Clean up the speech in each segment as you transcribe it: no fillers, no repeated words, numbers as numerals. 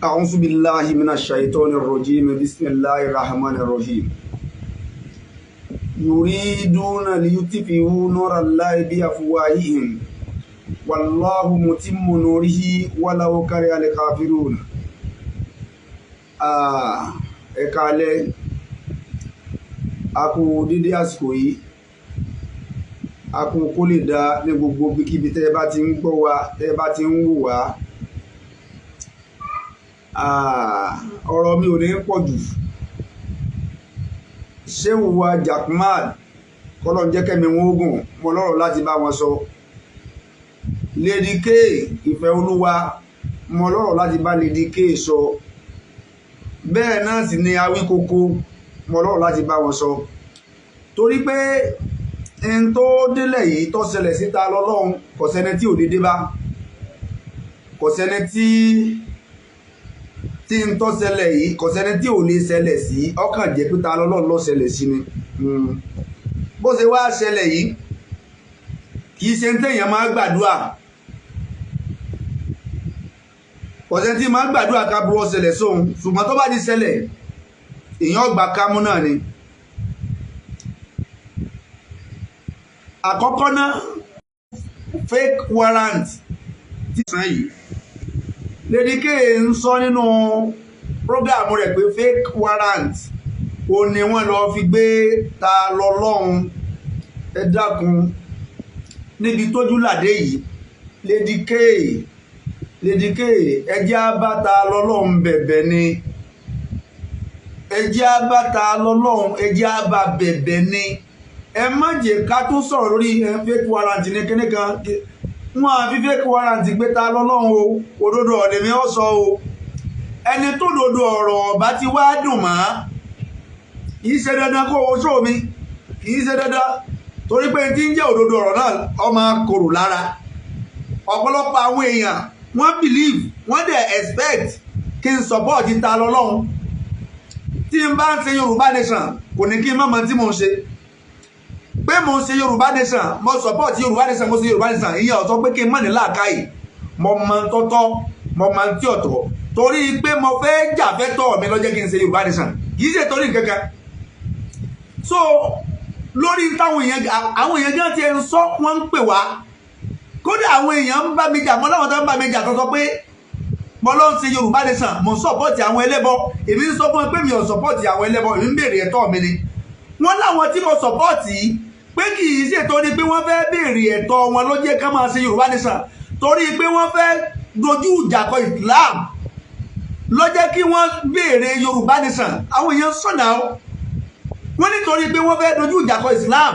أعوذ بالله من الشيطان الرجيم بسم الله الرحمن الرحيم يريدون ليطفئوا نور الله بأفواههم والله متم نوره ولو كره الكافرون. ẹ káalẹ́ a kú dédé àsìkò yìí a kú kó lè dá ní gbogbo bíkíbi tẹ́ bá ti ń gbọ́ wa tẹ́ bá ti ń wò wá. Ọ̀rọ̀ mi ò ní pọ̀ jù. Sheikh wa Jaqmal kọ́lọ̀ jẹ́ kẹ́mi wọn ogun mọ́ lọ́rọ̀ láti bá wọn sọ. Lady K ìfẹ́ olúwa mọ́ lọ́rọ̀ láti bá Lady K sọ. Bẹ́ẹ̀ náà sì ni Awíkoko mọ́ lọ́rọ̀ láti bá wọn sọ. Torí pé ẹni tó délẹ̀ yìí tó ṣẹlẹ̀ síta lọ́lọ́run kò sẹ́ni tí ò lè dé bá. Kò sẹ́ni tí ń tọ́ ṣẹlẹ̀ yìí kò sẹ́ni tí ò lè ṣẹlẹ̀ sí ọkàn jẹ́ pé ta lọ́lọ́run ló ṣẹlẹ̀ sí ni. Bó ṣe wá ṣẹlẹ̀ yìí kì í ṣe ń tẹ̀yàn máa gbàdúrà kò sẹ́ni tí máa gbàdúrà ká burú ṣẹlẹ̀ sóhun ṣùgbọ́n tó bá ti ṣẹlẹ̀ èèyàn gbà kámú náà ni. Àkọ́kọ́ náà fake warrant ti sàn yìí Lady K ń sọ nínú program rẹ̀ pé fake warrant ó ní wọ́n lọ fi gbé ta lọ́lọ́run. Ẹ dákun níbi tójú làdé yìí Lady K ẹjẹ́ abáta lọ́lọ́run bẹ̀bẹ̀ ni ẹjẹ́ abáta lọ́lọ́run ẹjẹ́ abá bẹ̀bẹ̀ ni. Ẹ má jẹ́ ká tún sọ̀rọ̀ lórí fake warrant ní kíní kan wọn àfi fake warrant gbé ta lọ́lọ́run o òdodo ọ̀dẹ̀ mi ó sọ o ẹni tó dodo ọ̀rọ̀ ọ̀bá ti wá dùn mọ́ kìí ṣe dandan kó o ṣó mi kìí ṣe dandan torí pé tí ń jẹ́ òdodo ọ̀rọ̀ náà ọmọ kòrò lára. Ọ̀pọ̀lọpọ̀ àwọn èèyàn wọ́n believe wọ́n dẹ̀ expect kí n support ta lọ́lọ́run. Tí n bá ń ṣe Yorùbá nation kò ní kí n má mọ tí mò ń ṣe pé mo ń ṣe Yorùbá nation mo support Yorùbá nation mo ṣe Yorùbá nation ìyẹn ọ̀tọ̀ pé kí n má ní làákàyè mo mọ tọ́tọ́ mo mọ tí ọ̀tọ̀ torí pé mo fẹ́ jà fẹ́ tọ́ mi ló jẹ́ kí n ṣe Yorùbá nation kì í ṣe torí kankan. So lórí táwọn èèyàn gan ti ń sọ wọ́n ń pè wá kódà àwọn èèyàn ń bá mi jà mọ́ láwọn tó ń bá mi jà tó sọ pé mo ló ń ṣe Yorùbá nation mo ń support àwọn ẹlẹ́bọ èmi ń sọ fún ẹ pé mi ò support àwọn ẹlẹ́bọ èmi ń béèrè ẹ̀tọ́ mi ni. Wọ́n láwọn tí mo support yìí pé kì í ṣe torí pé wọ́n fẹ́ béèrè ẹ̀tọ́ wọn ló jẹ́ ká máa ṣe Yorùbá nation torí pé wọ́n fẹ́ dojú ìjà kọ Islam ló jẹ́ kí wọ́n béèrè Yorùbá nation. Àwọn èèyàn sọ̀nà wọ́n nítorí pé wọ́n fẹ́ dojú ìjà kọ Islam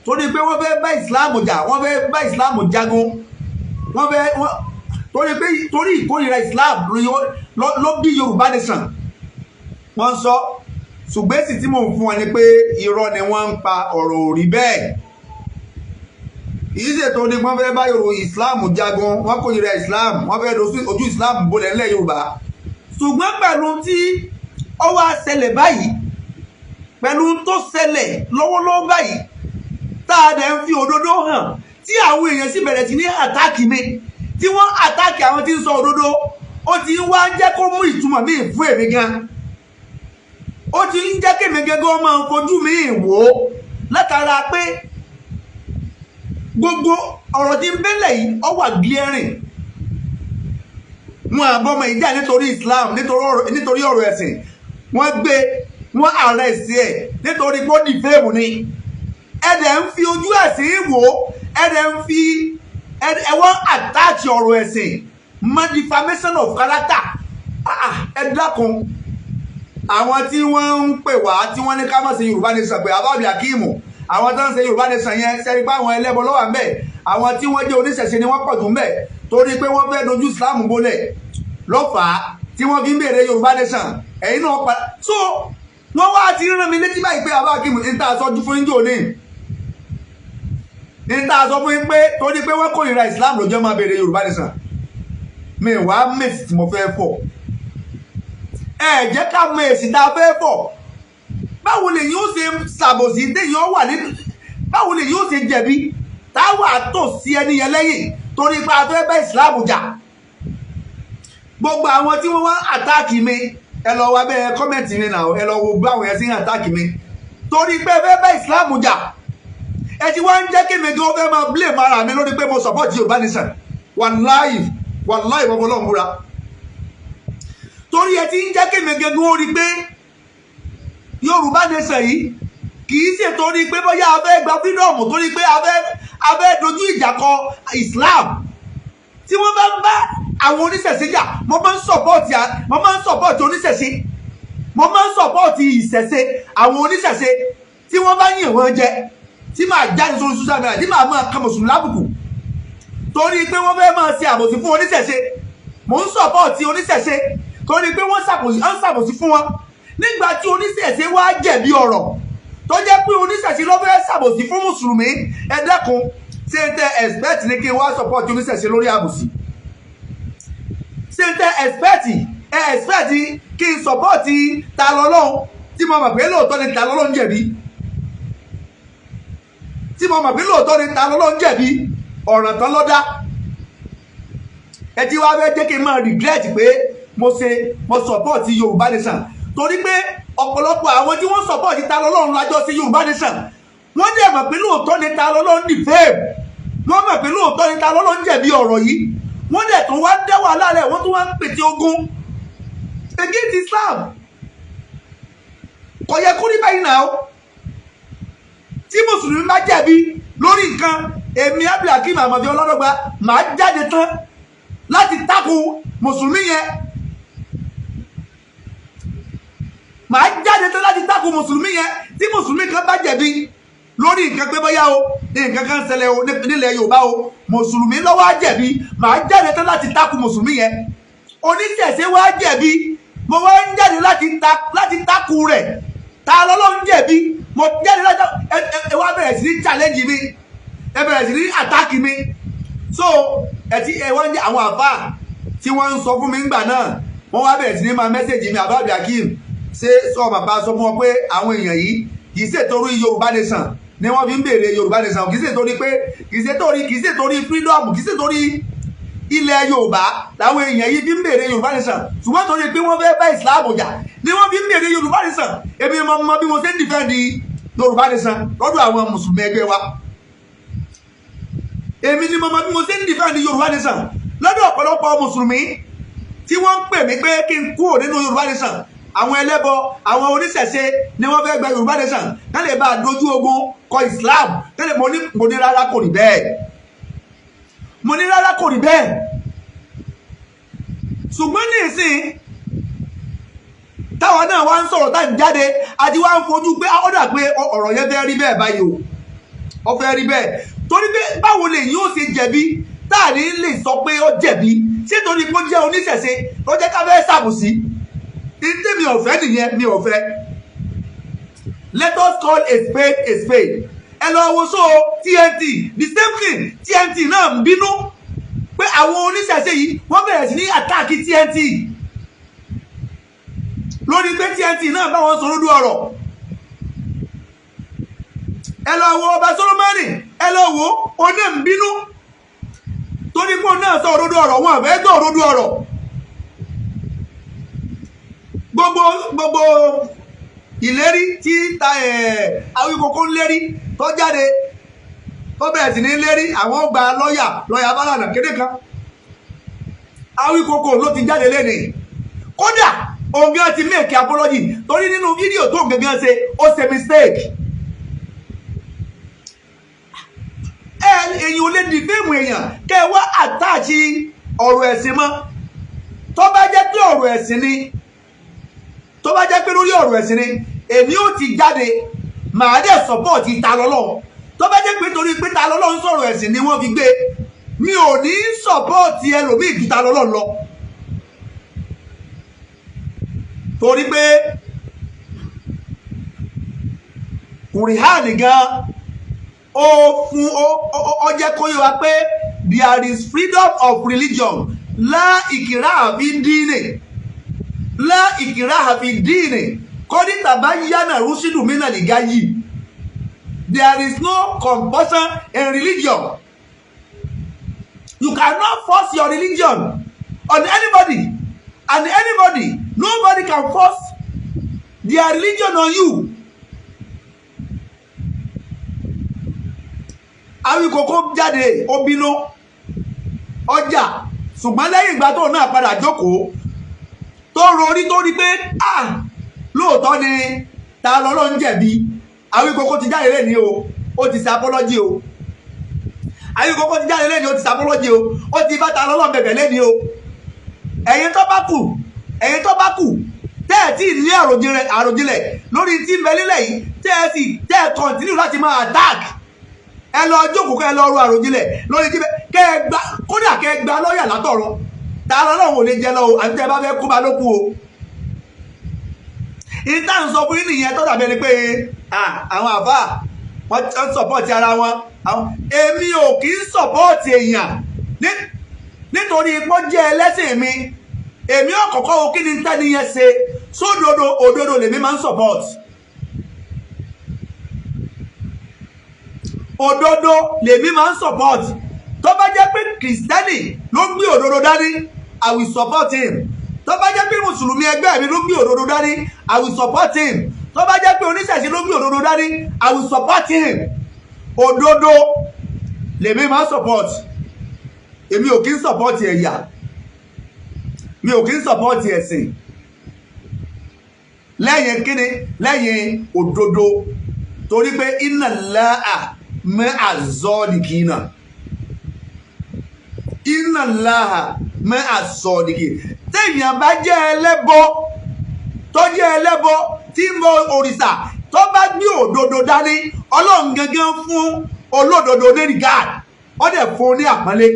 torí pé wọ́n fẹ́ bá Islam jà wọ́n fẹ́ bá Islam jagun wọ́n fẹ́ torí ìkórìíra Islam ló bí Yorùbá nation. Wọ́n sọ ṣùgbọ́n èsì tí mò ń fún wọn ni pé irọ́ ni wọ́n ń pa ọ̀rọ̀ òrí bẹ́ẹ̀. Ìṣe tó ní wọ́n fẹ́ bá Islam jagun wọ́n kórìíra Islam wọ́n fẹ́ ojú Islam bolẹ̀ nílẹ̀ Yorùbá. Ṣùgbọ́n pẹ̀lú tí ó wá ṣẹlẹ̀ báyìí pẹ̀lú tó ṣẹlẹ̀ lọ́wọ́lọ́wọ́ báyìí tá a dẹ̀ ń fi òdodo hàn tí àwọn èèyàn sì bẹ̀rẹ̀ sí ní àtáàkì mi tí wọ́n àtáàkì àwọn tí ń sọ òdodo ó ti wá ń jẹ́ kó mú ìtumọ̀ míì fún èmi gan. Ó ti ń jẹ́ kí èmi gẹ́gẹ́ máa ń fojú mi wò ó látara pé gbogbo ọ̀rọ̀ tí ń bẹ́lẹ̀ yìí ó wà glaring. Wọn àbọ̀mọ̀ ìjà nítorí Islam nítorí ọ̀rọ̀ ẹ̀sìn wọ́n gbé wọ́n arrest ẹ̀ nítorí pé ó dìfẹ́ẹ̀mù ni. Ẹ̀dẹ̀ ń fi ojú ẹ̀sìn wò ẹ̀dẹ̀ ń fi ẹ̀wọ́n attach ọ̀rọ̀ ẹ̀sìn mọ́ defamation of character. Ẹ dákun àwọn tí wọ́n ń pè wá tí wọ́n ní ká má ṣe Yorùbá nation pé àbábí akíìmù àwọn tó ń ṣe Yorùbá nation yẹn sẹ́ni pé àwọn ẹlẹ́bọ ló wà ńbẹ̀ àwọn tí wọ́n jẹ́ oníṣẹ̀ṣe ni wọ́n pọ̀ jù ńbẹ̀ torí pé wọ́n fẹ́ dojú Islam bolẹ̀ lọ́fàá tí wọ́n fi ń béèrè Yorùbá nation ẹ̀yin náà pa. So wọ́n wá ti rán mi létí báyìí pé àbá akíìmù ní ta sọ fún yín jò ní ta sọ fún yín pé torí pé wọ́n kórìíra Islam ló jẹ́ máa béèrè Yorùbá nation mi wá mèsì tí mo fẹ́ fọ̀ ẹ jẹ́ ká mọ èsì tá a fẹ́ fọ̀. Báwo lè yóò ṣe ṣàbòsí téèyàn wà nínú báwo lè yóò ṣe jẹ̀bi táwa tò sí ẹni yẹn lẹ́yìn torí pé a fẹ́ bá Islam jà. gbogbo àwọn tí wọ́n wá àtáàkì mi ẹ lọ wá bẹ́ẹ̀ kọ́mẹ̀ntì mi náà ẹ lọ wo gbọ́ àwọn yẹn sí àtáàkì mi torí pé fẹ́ bá ìsìláàmù jà ẹ ti wá ń jẹ́ kí mi gan fẹ́ máa blame ara mi lórí pé mo support Yorùbá nation wàláì bọ́bọ́ lọ́n múra torí ẹ ti ń jẹ́ kí mi gan ó rí pé Yorùbá nation yìí kì í ṣe torí pé bóyá a fẹ́ gba freedom torí pé a fẹ́ dojú ìjà kọ Islam tí wọ́n bá ń bá àwọn oníṣẹ̀ṣe jà mo máa ń support oníṣẹ̀ṣe mo máa ń support ìṣẹ̀ṣe àwọn oníṣẹ̀ṣe tí wọ́n bá yìn wọ́n jẹ tí máa jáde sórí social media tí máa ka mùsùlùmí lábùkù torí pé wọ́n fẹ́ máa ṣe àbòsí fún oníṣẹ̀ṣe mo ń support oníṣẹ̀ṣe torí pé wọ́n ṣàbòsí fún wọn nígbà tí oníṣẹ̀ṣe wá jẹ̀bi ọ̀rọ̀ tó jẹ́ pé oníṣẹ̀ṣe ló fẹ́ ṣàbòsí fún mùsùlùmí ẹ dákun ṣé n tẹ expect ní kí n wá support oníṣẹ̀ṣe lórí àbòsí ṣé n tẹ expect kí n support ta lọ́lọ́run tí mo mọ̀ pé lóòótọ́ ni ta lọ́lọ́run jẹ̀bi ọ̀ràn tán lọ́dá ẹ ti wá fẹ́ jẹ́ kí n máa regret pé mo support Yorùbá nation torí pé ọ̀pọ̀lọpọ̀ àwọn tí wọ́n support ta lọ́lọ́run lájọ́ sí Yorùbá nation wọ́n dẹ̀ mọ̀ pé lóòótọ́ ni ta lọ́lọ́run defame wọ́n mọ̀ pé lóòótọ́ ni ta lọ́lọ́run jẹ̀bi ọ̀rọ̀ yìí wọ́n dẹ̀ tún wá dá wàhálà rẹ̀ wọ́n tún wá ń pèsè ogun against Islam kò yẹ kó rí báyìí náà tí mùsùlùmí bá jẹ̀bi lórí nǹkan èmi abdulhakeem amadi ọlọ́dọ́gba máa jáde tán láti takò mùsùlùmí yẹn tí mùsùlùmí kan bá jẹ̀bi lórí nǹkan pé bóyá o nǹkan kan ṣẹlẹ̀ o nílẹ̀ Yorùbá o mùsùlùmí ló wá jẹ̀bi máa jáde tán láti takò mùsùlùmí yẹn oníṣẹ̀ṣe wá jẹ̀bi mo wá ń jáde láti takò rẹ̀ ta lọ́lọ́run jẹ̀bi mo jáde láti ẹ wá bẹ̀rẹ̀ sí ní challenge mi ẹ bẹ̀rẹ̀ sí ní attack mi so ẹ wá ń jẹ́ àwọn àfà tí wọ́n ń sọ fún mi ńgbà náà wọ́n wá bẹ̀rẹ̀ sí ní máa mẹ́sẹ̀jì mi àbá Abdulhakeem ṣé sọ bàbá sọ fún wọn pé àwọn èèyàn yìí kì í ṣe torí Yorùbá nation ni wọ́n fi ń béèrè Yorùbá nation kì í ṣe torí pé kì í ṣe torí freedom kì í ṣe torí ilẹ̀ Yorùbá làwọn èèyàn yìí fi ń béèrè Yorùbá nation ṣùgbọ́n torí pé wọ́n fẹ́ bá Islam jà ni wọ́n fi ń béèrè Yorùbá nation èmi mọ bí mo ṣe ń defend Yorùbá nation lọ́dọ̀ àwọn mùsùlùmí ẹgbẹ́ wa èmi ni mo mọ bí mo ṣe ń defend Yorùbá nation lọ́dọ̀ ọ̀pọ̀lọpọ̀ mùsùlùmí tí wọ́n ń pè mí pé kí n kúrò nínú Yorùbá nation àwọn ẹlẹ́bọ àwọn oníṣẹ̀ṣe ni wọ́n fẹ́ gba Yorùbá nation kán lè bá a dojú ogun kọ Islam tẹ́lẹ̀ mo ní rárá kò rí bẹ́ẹ̀ ṣùgbọ́n ní ìsìn táwọn náà wá ń sọ̀rọ̀ tá ń jáde àti wá ń fojú pé ọ̀dà pé ọ̀rọ̀ yẹn fẹ́ rí bẹ́ẹ̀ báyìí ó fẹ́ rí bẹ́ẹ̀ torí pé báwo lè yín ó ṣe jẹ̀bi táàní lè sọ pé ó jẹ̀bi ṣé torí pé ó jẹ́ oníṣẹ̀ṣe ló jẹ́ ká fẹ́ ṣàbòsí ìdí mi ò fẹ́ nìyẹn mi ò fẹ́ let us call a spade a spade ẹ lọ wo so TNT the same thing TNT náà ń bínú pé àwọn oníṣẹ̀ṣe yìí wọ́n bẹ̀rẹ̀ sí ní àtàkì TNT lórí pé TNT náà bá wọn sọ lójú ọ̀rọ̀ ẹ lọ wo ọba Solomoni ẹ lọ wo oní ń bínú torí pé òun náà sọ òdodo ọ̀rọ̀ wọn àfẹ́ gbọ́ òdodo ọ̀rọ̀ gbogbo ìlérí tí Awíkókó ń lérí tó jáde tó bẹ̀rẹ̀ sí ní lérí àwọn gba lọ́yà Fálànà kéde kan Awíkókó ló ti jáde lẹ́nìí kódà òun gan ti make apology torí nínú fídíò tó gangan ṣe ó ṣe mistake èyàn ò lè defame èèyàn kẹ́ ẹ wá àtàchì ọ̀rọ̀ ẹ̀sìn mọ́ tó bá jẹ́ pé ọ̀rọ̀ ẹ̀sìn ni tó bá jẹ́ pé lórí ọ̀rọ̀ ẹ̀sìn ni èmi ò ti jáde màá dẹ̀ support ta lọ́lọ́ tó bá jẹ́ pé torí pé ta lọ́lọ́ ń sọ̀rọ̀ ẹ̀sìn ni wọ́n fi gbé mi ò ní support ẹlòmíì ju ta lọ́lọ́ lọ torí pé kùrìhánì gan ó jẹ́ kó yé wa pé there is freedom of religion la ìkìráhà fi dínì kọ́dí tàbá yánà rúṣìdù mínà lìgá yìí there is no compulsion in religion you cannot force your religion on anybody And anybody, nobody can force their religion on you. Awíkòkò jáde ó bínú ọjà ṣùgbọ́n lẹ́yìn ìgbà tó náà padà jókòó tó rorí tó rí pé lóòótọ́ ni ta lọ́lọ́run jẹ̀bi. Awíkòkò ti jáde lẹ́ni o, ó ti ṣe apology o. Awíkòkò ti jáde lẹ́ni o, ti ṣe apology o. Ó ti bá ta lọ́lọ́run bẹ̀bẹ̀ lẹ́ni o. Ẹ̀yin tó bá kù tẹ́ ẹ̀ tí ní àròjinlẹ̀ lórí tí ń bẹ lílẹ̀ yìí tẹ́ ẹ̀ continue láti máa attack. Ẹ lọ jókòó kẹ́ ẹ lọ ro àròjinlẹ̀ lórí tí kẹ́ ẹ gbà kódà kẹ́ ẹ gbà lọ́ọ̀yà látọ̀run. Ta lọ́lọ́run ò lè jẹ lọ o àti tẹ́ ẹ bá fẹ́ kú ba ló kú o. Ìta ń sọ fún yín nìyẹn tó dàbí ẹni pé àwọn àfà wọ́n ń support ara wọn. Èmi ò kì í support èèyàn nítorí pé ó jẹ́ ẹlẹ́sìn mi. Èmi ò kọ́kọ́ o kí ni tẹ́ni yẹn ṣe sódodo òdodo lèmi máa ń support. Òdodo lèmi máa ń support. Tó bá jẹ́ pé kìrìsìtẹ́nì ló gbé òdodo dání, I will support him. Tó bá jẹ́ pé mùsùlùmí ẹgbẹ́ mi ló gbé òdodo dání, I will support him. Tó bá jẹ́ pé oníṣẹ̀ṣe ló gbé òdodo dání, I will support him. Òdodo lèmi máa ń support. Èmi ò kí ń support ẹ̀yà. Mi ò kí ń support ẹ̀sìn. Lẹ́yìn kíni? Lẹ́yìn òdodo. Torí pé inna Allaha ma'a zọ́ọ̀dìkínà. Inna Allaha ma'a zọ́ọ̀dìkínà. Téèyàn bá jẹ́ ẹlẹ́bọ, tó jẹ́ ẹlẹ́bọ tí ń bọ òrìṣà, tó bá gbé òdodo dání, Ọlọ́run gangan fún olódodo ní regard. Ó dẹ̀ fún ní àpọ́nlé.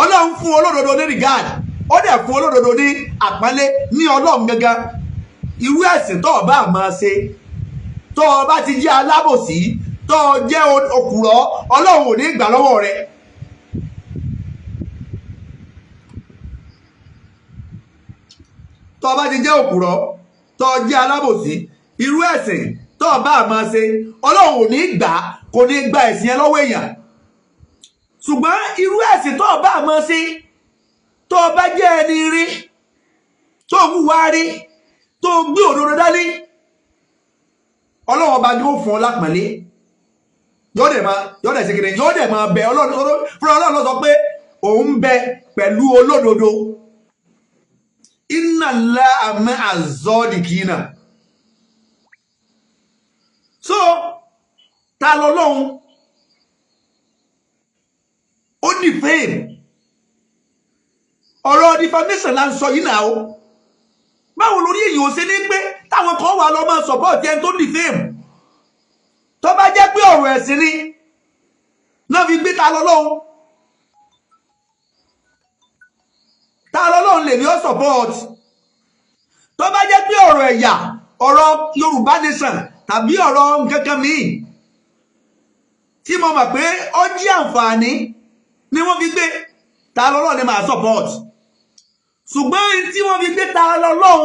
Ọlọ́run fún olódodo ní regard. Ó dẹ̀ fún olódodo ní àpọ́nlé ní Ọlọ́run gangan. Irú ẹ̀sìn tó o bá máa ṣe, tó o bá ti jẹ́ alábòsí, tó o jẹ́ òkùrọ̀, Ọlọ́run ò ní gbà lọ́wọ́ rẹ. Tó o bá ti jẹ́ òkùrọ̀, tó o jẹ́ alábòsí, irú ẹ̀sìn tó o bá máa ṣe, Ọlọ́run ò ní gbà, kò ní gba ẹ̀sìn yẹn lọ́wọ́ èèyàn. Ṣùgbọ́n irú ẹ̀sìn tó o bá máa ṣe, tó o bá jẹ́ ẹni rí, tó o wúwa rí, tó o gbé òdodo dání, Ọlọ́run ọba ni ó fún ọ lápọ̀nlé. Yóò dẹ̀ ṣe kìnnìún, yóò dẹ̀ máa bẹ Ọlọ́run. Fúnra Ọlọ́run ló sọ pé òun bẹ pẹ̀lú olódodo. Inna Allaha ma'a zọ́ọ̀dìkínà. So ta lọ́lọ́run ó defame. Ọ̀rọ̀ defamation là ń sọ yìí náà o. Báwo lórí èyí ò ṣe ní pé táwọn kan wà lọ máa support ẹni tó defame? Tó bá jẹ́ pé ọ̀rọ̀ ẹ̀sìn ni náà fi gbé ta lọ́lọ́run. Ta lọ́lọ́run lè ní ó support. Tó bá jẹ́ pé ọ̀rọ̀ ẹ̀yà, ọ̀rọ̀ Yorùbá nation tàbí ọ̀rọ̀ nǹkankan míì tí mo mọ̀ pé ó jí àǹfààní ni wọ́n fi gbé, ta lọ́lọ́run ni máa support. Ṣùgbọ́n tí wọ́n fi gbé ta lọ́lọ́run,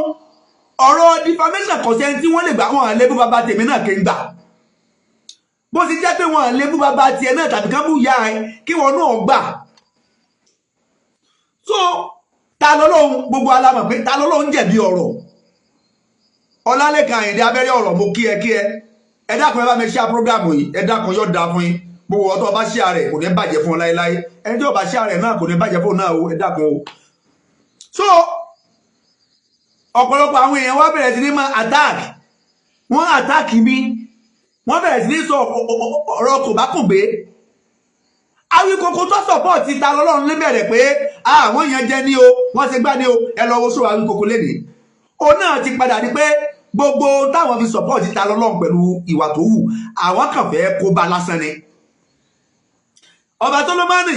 ọ̀rọ̀ defamation kò sẹ́ni tí wọ́n lè gbà. Wọ́n lè bú bàbá tèmi náà kí n gbà. Bó ti jẹ́ pé wọ́n lè bú bàbá tiẹ̀ náà tàbí kán bú ìyá ẹ kí wọ́n náà gbà. So ta lọ́lọ́run, gbogbo alámọ̀ pé ta lọ́lọ́run jẹ̀bi ọ̀rọ̀. Ọlálékan Àyìndé abẹ́rẹ́ ọ̀rọ̀, mo kí ẹ. Ẹ dákun ẹ bá mi share program yìí. Ẹ dákun yóò dáa fún yín. Gbogbo ọ̀tọ̀ bá share rẹ̀ kò ní bàjẹ́ fún ọ láéláé. Ẹni tí ó bá share rẹ̀ náà kò ní bàjẹ́ fún náà o. Ẹ dákun o. So ọ̀pọ̀lọpọ̀ àwọn èèyàn wá bẹ̀rẹ̀ sí ní máa attack. Wọ́n attack mi. Wọ́n bẹ̀rẹ̀ sí ní sọ ọ̀rọ̀ kò bá kùn gbé. Awíkòkò tó support ti ta lọ́lọ́run níbẹ̀rẹ̀ pé wọ́n yẹn jẹ́ ní o, wọ́n ṣe gbá ní o, ẹ lọ wo sóò Awíkòkò lénìí. O náà ti padà ní pé gbogbo táwọn fi support ti ta lọ́lọ́run pẹ̀lú ìwà tó wù, àwọn kàn fẹ́ kó bá lásán ni. Ọba tó ló máa nì,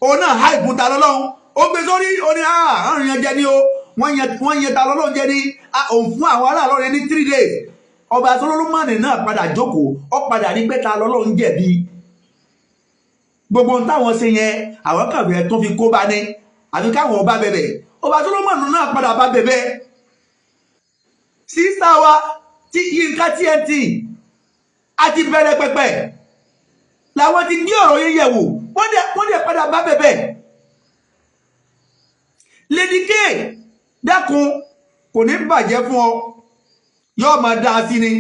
o náà hype ta lọ́lọ́run, ó gbé sórí, ó ní àwọn yẹn jẹ́ ní o, wọ́n yẹn ta lọ́lọ́run jẹ́ ní òun fún àwọn aráàlọ́ rẹ̀ ní 3 days. Ọba tó ló máa nì náà padà jókòó, ó padà ní pé ta lọ́lọ́run jẹ̀bi. Gbogbo táwọn ṣe yẹn àwọn kàn fẹ́ tó fi kó bá ní, àfi káwọn ọba bẹ̀bẹ̀. Ọba tó ló máa nì náà padà bá bẹ̀bẹ̀. Sísá wa tí Yinka TNT àti bẹ̀rẹ̀ pẹ̀pẹ̀ làwọn ti gbé ọ̀rọ̀ yẹn yẹ̀wò, wọ́n dẹ̀ padà bá bẹ̀bẹ̀. Lady K dákun kò ní bàjẹ́ fún ọ yóò máa dá sí ni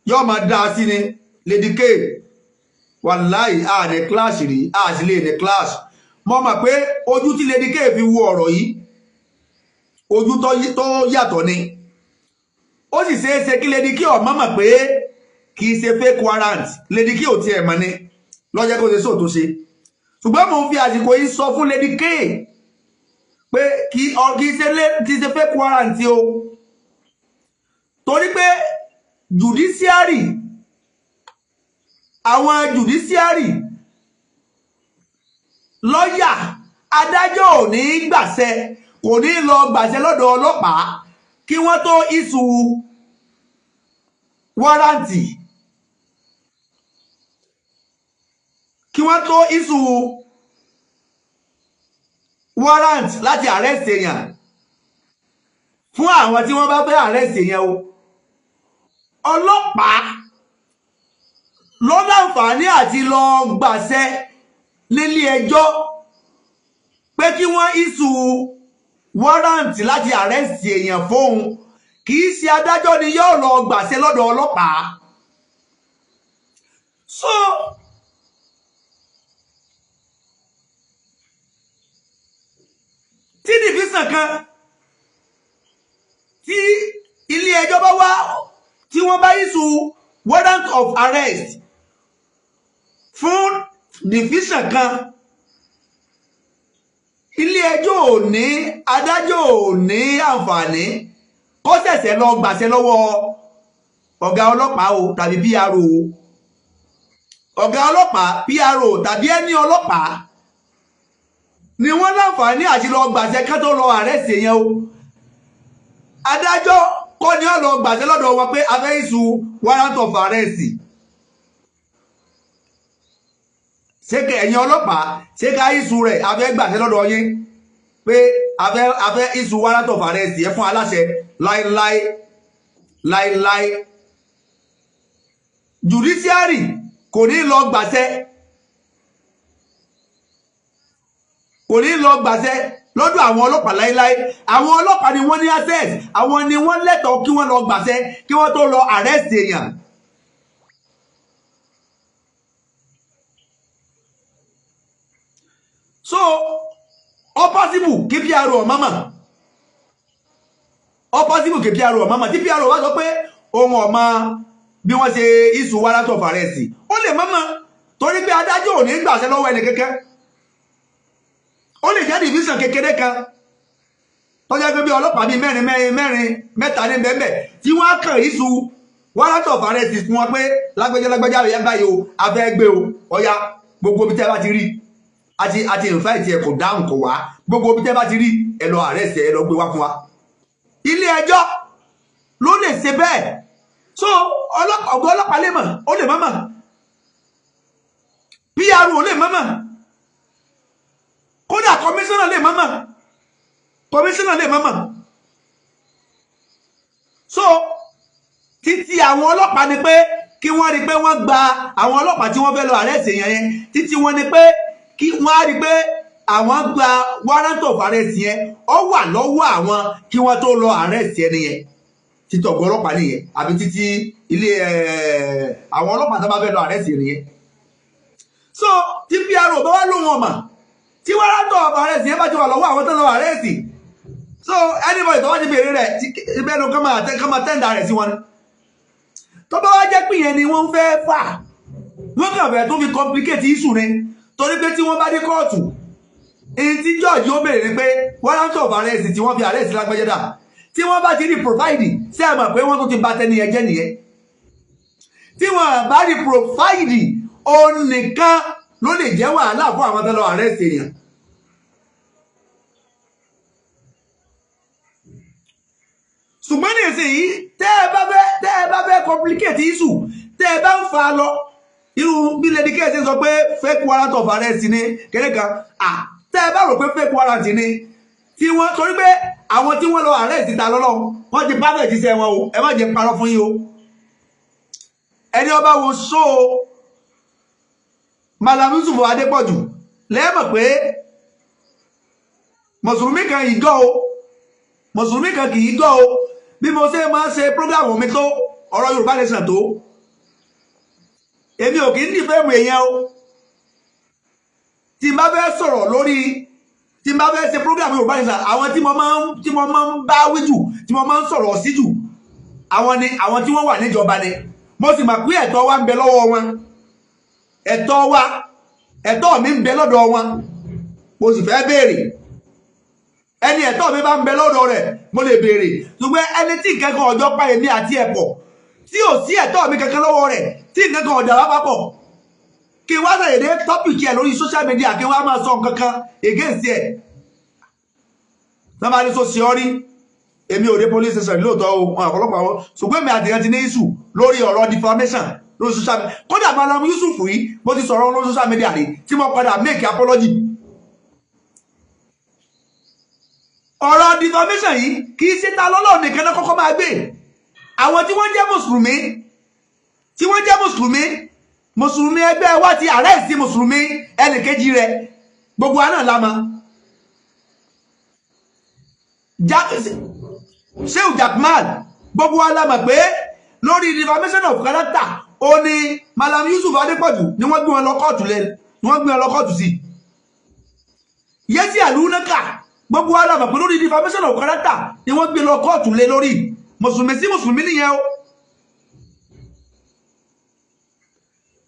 yóò máa dá sí ni Lady K wàláì a ní clash rí a sì lè ní clash mo mọ̀ pé ojú tí Lady K fi wo ọ̀rọ̀ yìí ojú tó yàtọ̀ ni ó sì ṣeéṣe kí Lady K ọmọ mọ̀ pé kì í ṣe fake warrant Lady K ò tiẹ̀ mọ̀ ni lọ́jọ́ kó ṣe sóòtó ṣe ṣùgbọ́n mo ń fi àsìkò yìí sọ fún Lady K pé kì í ṣe fake warrant o torí pé judiciary àwọn judiciary lọ́yà adájọ́ ò ní gbàṣẹ kò ní lọ gbàṣẹ lọ́dọ̀ ọlọ́pàá kí wọ́n tó issue warrant kí wọ́n tó issue warrant láti arrest èèyàn fún àwọn tí wọ́n bá fẹ́ arrest èèyàn o ọlọ́pàá ló láǹfààní àti lọ gbàṣẹ nílé ẹjọ́ pé kí wọ́n issue warrant láti arrest èèyàn fóun kì í ṣe adájọ́ ni yóò lọ gbàṣẹ lọ́dọ̀ ọlọ́pàá so tí division kan tí ilé ẹjọ́ bá wá tí wọ́n bá issue warrant of arrest fún division kan ilé ẹjọ́ ò ní adájọ́ ò ní àǹfààní kó ṣẹ̀ṣẹ̀ lọ gbàṣẹ lọ́wọ́ ọ̀gá ọlọ́pàá o tàbí PRO ọ̀gá ọlọ́pàá PRO tàbí ẹni ọlọ́pàá ni wọ́n láǹfààní àti lọ gbàṣẹ ká tó lọ arrest yẹn o adájọ́ kọ́ ni ó lọ gbàṣẹ lọ́dọ̀ wọn pé a fẹ́ issue warrant of arrest ṣé ẹ̀yin ọlọ́pàá ṣé ká issue rẹ̀ a fẹ́ gbàṣẹ lọ́dọ̀ yín pé a fẹ́ issue warrant of arrest yẹn fún aláṣẹ láíláí judiciary kò ní lọ gbàṣẹ lọ́dọ̀ àwọn ọlọ́pàá láíláí àwọn ọlọ́pàá ni wọ́n ní access àwọn ni wọ́n lẹ́tọ̀ọ́ kí wọ́n lọ gbàṣẹ kí wọ́n tó lọ arrest èèyàn so ó possible kí PRO mama ó possible kí PRO mama tí PRO wá sọ pé ohun ọmọ bí wọ́n ṣe issue warrant of arrest ó lè mama torí pé adájọ́ ò ní gbàṣẹ lọ́wọ́ ẹni kẹ́kẹ́ ó lè jẹ́ division kékeré kan tó jẹ́ pé bí ọlọ́pàá bíi mẹ́rin mẹ́ta ní bẹ́ẹ̀ tí wọ́n á kàn issue warrant of arrest fún wọn pé lágbẹ́jẹ́ rẹ̀ báyìí o abẹ́ gbé o ọya gbogbo bí tẹ́ bá ti rí àti invite ẹ kò dáhùn kò wá gbogbo bí tẹ́ bá ti rí ẹ lọ arrest ẹ lọ gbé wá fún wa ilé ẹjọ́ ló lè ṣe bẹ́ẹ̀ so ọ̀gá ọlọ́pàá lè mọ̀ ó lè mọ̀ PRO lè mọ̀ kódà commissioner lè mọ̀ so títí àwọn ọlọ́pàá ni pé kí wọ́n rí pé wọ́n gba àwọn ọlọ́pàá tí wọ́n fẹ́ lọ arrest èèyàn yẹn títí wọ́n ni pé kí wọ́n rí pé àwọn gba warrant of arrest yẹn ó wà lọ́wọ́ àwọn kí wọ́n tó lọ arrest ẹni yẹn títí ọ̀gbọ́n ọlọ́pàá nìyẹn àbí títí ilé àwọn ọlọ́pàá tó bá fẹ́ lọ arrest ẹni yẹn so tí PRO bá wá lóhun ọmọ tí warrant of arrest yẹn bá ti wà lọ́wọ́ àwọn tó lọ arrest so anybody tó wá ti bèèrè rẹ̀ ìbẹ́nu kọ́ máa tẹ́ndà rẹ̀ sí wọn tó bá wá jẹ́ pé yẹn ni wọ́n fẹ́ fà wọ́n kàn fẹ́ tó fi complicate issue ni torí pé tí wọ́n bá dé kóòtù èyí tí George ó bèèrè ni pé warrant of arrest tí wọ́n fi arrest lágbẹ́jẹ́dà tí wọ́n bá ti rí provide sí ẹ mọ̀ pé wọ́n tó ti bà tẹni ẹjẹ́ nìyẹn tí wọ́n bá rí provide òun nìkan ló lè jẹ́ wàhálà fún àwọn tó lọ arrest èèyàn ṣùgbọ́n ní ìsìnyí tẹ́ ẹ bá fẹ́ complicate issue tẹ́ ẹ bá ń fa lọ irú bí Lady K ṣe sọ pé fake warrant of arrest ni kéré kan tẹ́ ẹ bá rò pé fake warrant ni tí wọ́n torí pé àwọn tí wọ́n lọ arrest ta lọ́lọ́run wọ́n ti bá bẹ̀ẹ̀ jíṣẹ́ wọn o ẹ má jẹ́ parọ́ fún yín o ẹni ọba wo ṣó Malam Yusuf Adépọ̀jù lẹ́mọ̀ pé Mùsùlùmí kan yìí gọ́ o Mùsùlùmí kan kì í gọ́ o bí mo ṣe máa ń ṣe prógrámù mi tó ọ̀rọ̀ Yorùbá Nation tó èmi ò kì í nífẹ̀ẹ́ mú èèyàn o tí n bá fẹ́ sọ̀rọ̀ lórí tí n bá fẹ́ ṣe prógrámù Yorùbá Nation àwọn tí mo máa ń bá wí jù tí mo máa ń sọ̀rọ̀ sí jù àwọn tí wọ́n wà níjọba ni mo sì mọ̀ pé ẹ̀tọ́ wa ń bẹ lọ́wọ́ wọn ẹ̀tọ́ mi ń bẹ lọ́dọ̀ wọn mo sì fẹ́ béèrè ẹni ẹ̀tọ́ mi bá ń bẹ lọ́dọ̀ rẹ̀ mo lè béèrè ṣùgbọ́n ẹni tí nǹkan kan ọjọ́ pa èmi àti ẹ̀pọ̀ tí ò sí ẹ̀tọ́ mi kankan lọ́wọ́ rẹ̀ tí nǹkan kan ọ̀dà wá papọ̀ kí wá sàyèdè tọ́pìkì ẹ̀ lórí social media kí wá máa sọ nǹkan kan against ẹ̀ náà bá ní so ṣe ọ́ rí èmi ò dé police station lóòótọ́ o wọn àpọ̀lọpọ̀ àwọn ṣùgbọ́n èmi àti ẹ̀ ti ní issue lórí ọ̀rọ̀ defamation lórí social media kódà Malam Yusuf yìí mo ti sọ̀rọ̀ lórí social media rí tí mo padà make apology ọ̀rọ̀ defamation yìí kì í ṣe ta lọ́lọ́ nìkan náà kọ́kọ́ máa gbé àwọn tí wọ́n jẹ́ mùsùlùmí ẹgbẹ́ wa ti arrest mùsùlùmí ẹnìkejì rẹ̀ gbogbo àná lámà Sheikh Jaqmal gbogbo wa lámà pé lórí defamation of character ó ní Malam Yusuf Adépọ̀jù ni wọ́n gbé wọn lọ kóòtù sí yẹ́sí àlúnákà gbogbo wa lámà pé lórí defamation of character ni wọ́n gbé lọ kóòtù lé lórí mùsùlùmí sí mùsùlùmí nìyẹn o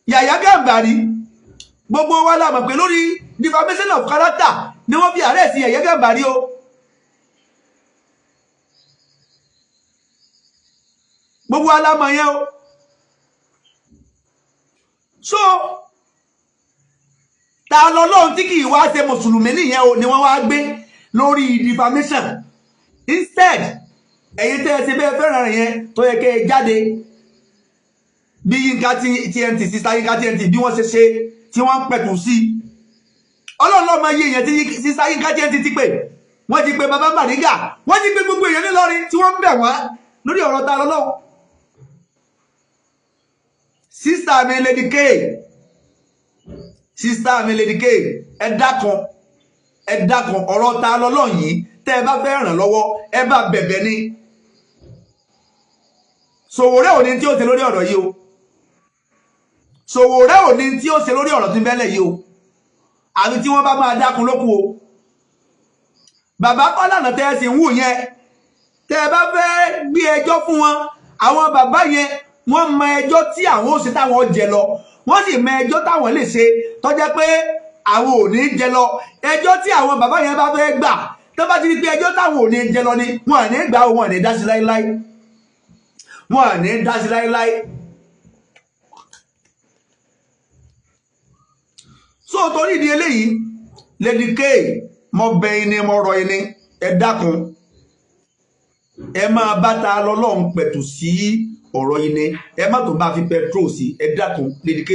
Yàyà Gàmbàrí gbogbo wa la mọ̀ pé lórí defamation of character ni wọ́n fi arrest Yàyà Gàmbàrí o gbogbo wa la mọ̀ yẹn o so ta lọ́lọ́run tí kì í wá ṣe mùsùlùmí nìyẹn o ni wọ́n wá gbé lórí defamation instead ẹ̀yin tẹ́ ẹ ṣe bẹ́ẹ̀ fẹ́ràn rẹ̀ yẹn tó yẹ kẹ́ ẹ jáde bí Yinka TNT sísá Yinka TNT bí wọ́n ṣe tí wọ́n ń pẹ̀tù sí Ọlọ́run ló mọ iye èèyàn tí sísá Yinka TNT ti pè wọ́n ti pè bàbá Bariga wọ́n ti pè gbogbo èèyàn nílọrin tí wọ́n ń bẹ̀ wọ́n lórí ọ̀rọ̀ ta lọ́lọ́run sísá mi Lady K ẹ dákun ọ̀rọ̀ ta lọ́lọ́run yìí tẹ́ ẹ bá fẹ́ ràn lọ́wọ́ ẹ bá bẹ̀bẹ̀ ni Sowore ò ní tí ó ṣe lórí ọ̀rọ̀ yìí o Sowore ò ní tí ó ṣe lórí ọ̀rọ̀ tí ń bẹ́lẹ̀ yìí o àbí tí wọ́n bá máa dákun lókù o bàbá Fálànà tẹ́ ẹ sì ń wù yẹn tẹ́ ẹ bá fẹ́ gbé ẹjọ́ fún wọn àwọn bàbá yẹn wọ́n mọ ẹjọ́ tí àwọn ò ṣe táwọn jẹ lọ wọ́n sì mọ ẹjọ́ táwọn lè ṣe tó jẹ́ pé àwọn ò ní jẹ lọ ẹjọ́ tí àwọn bàbá yẹn bá fẹ́ gbà tó bá ti rí pé ẹjọ́ táwọn ò ní jẹ lọ ni wọn à ní gbà wọn à ní dá sí láíláí wọn à ní dá sí láíláí so torí ìdí eléyìí Lady K mo bẹ̀ yín ni mo rọ̀ yín ni ẹ dákun ẹ máa bá ta lọ́lọ́run pẹ̀tù sí ọ̀rọ̀ yín ni ẹ má tó bá fi petrol sí ẹ dákun Lady K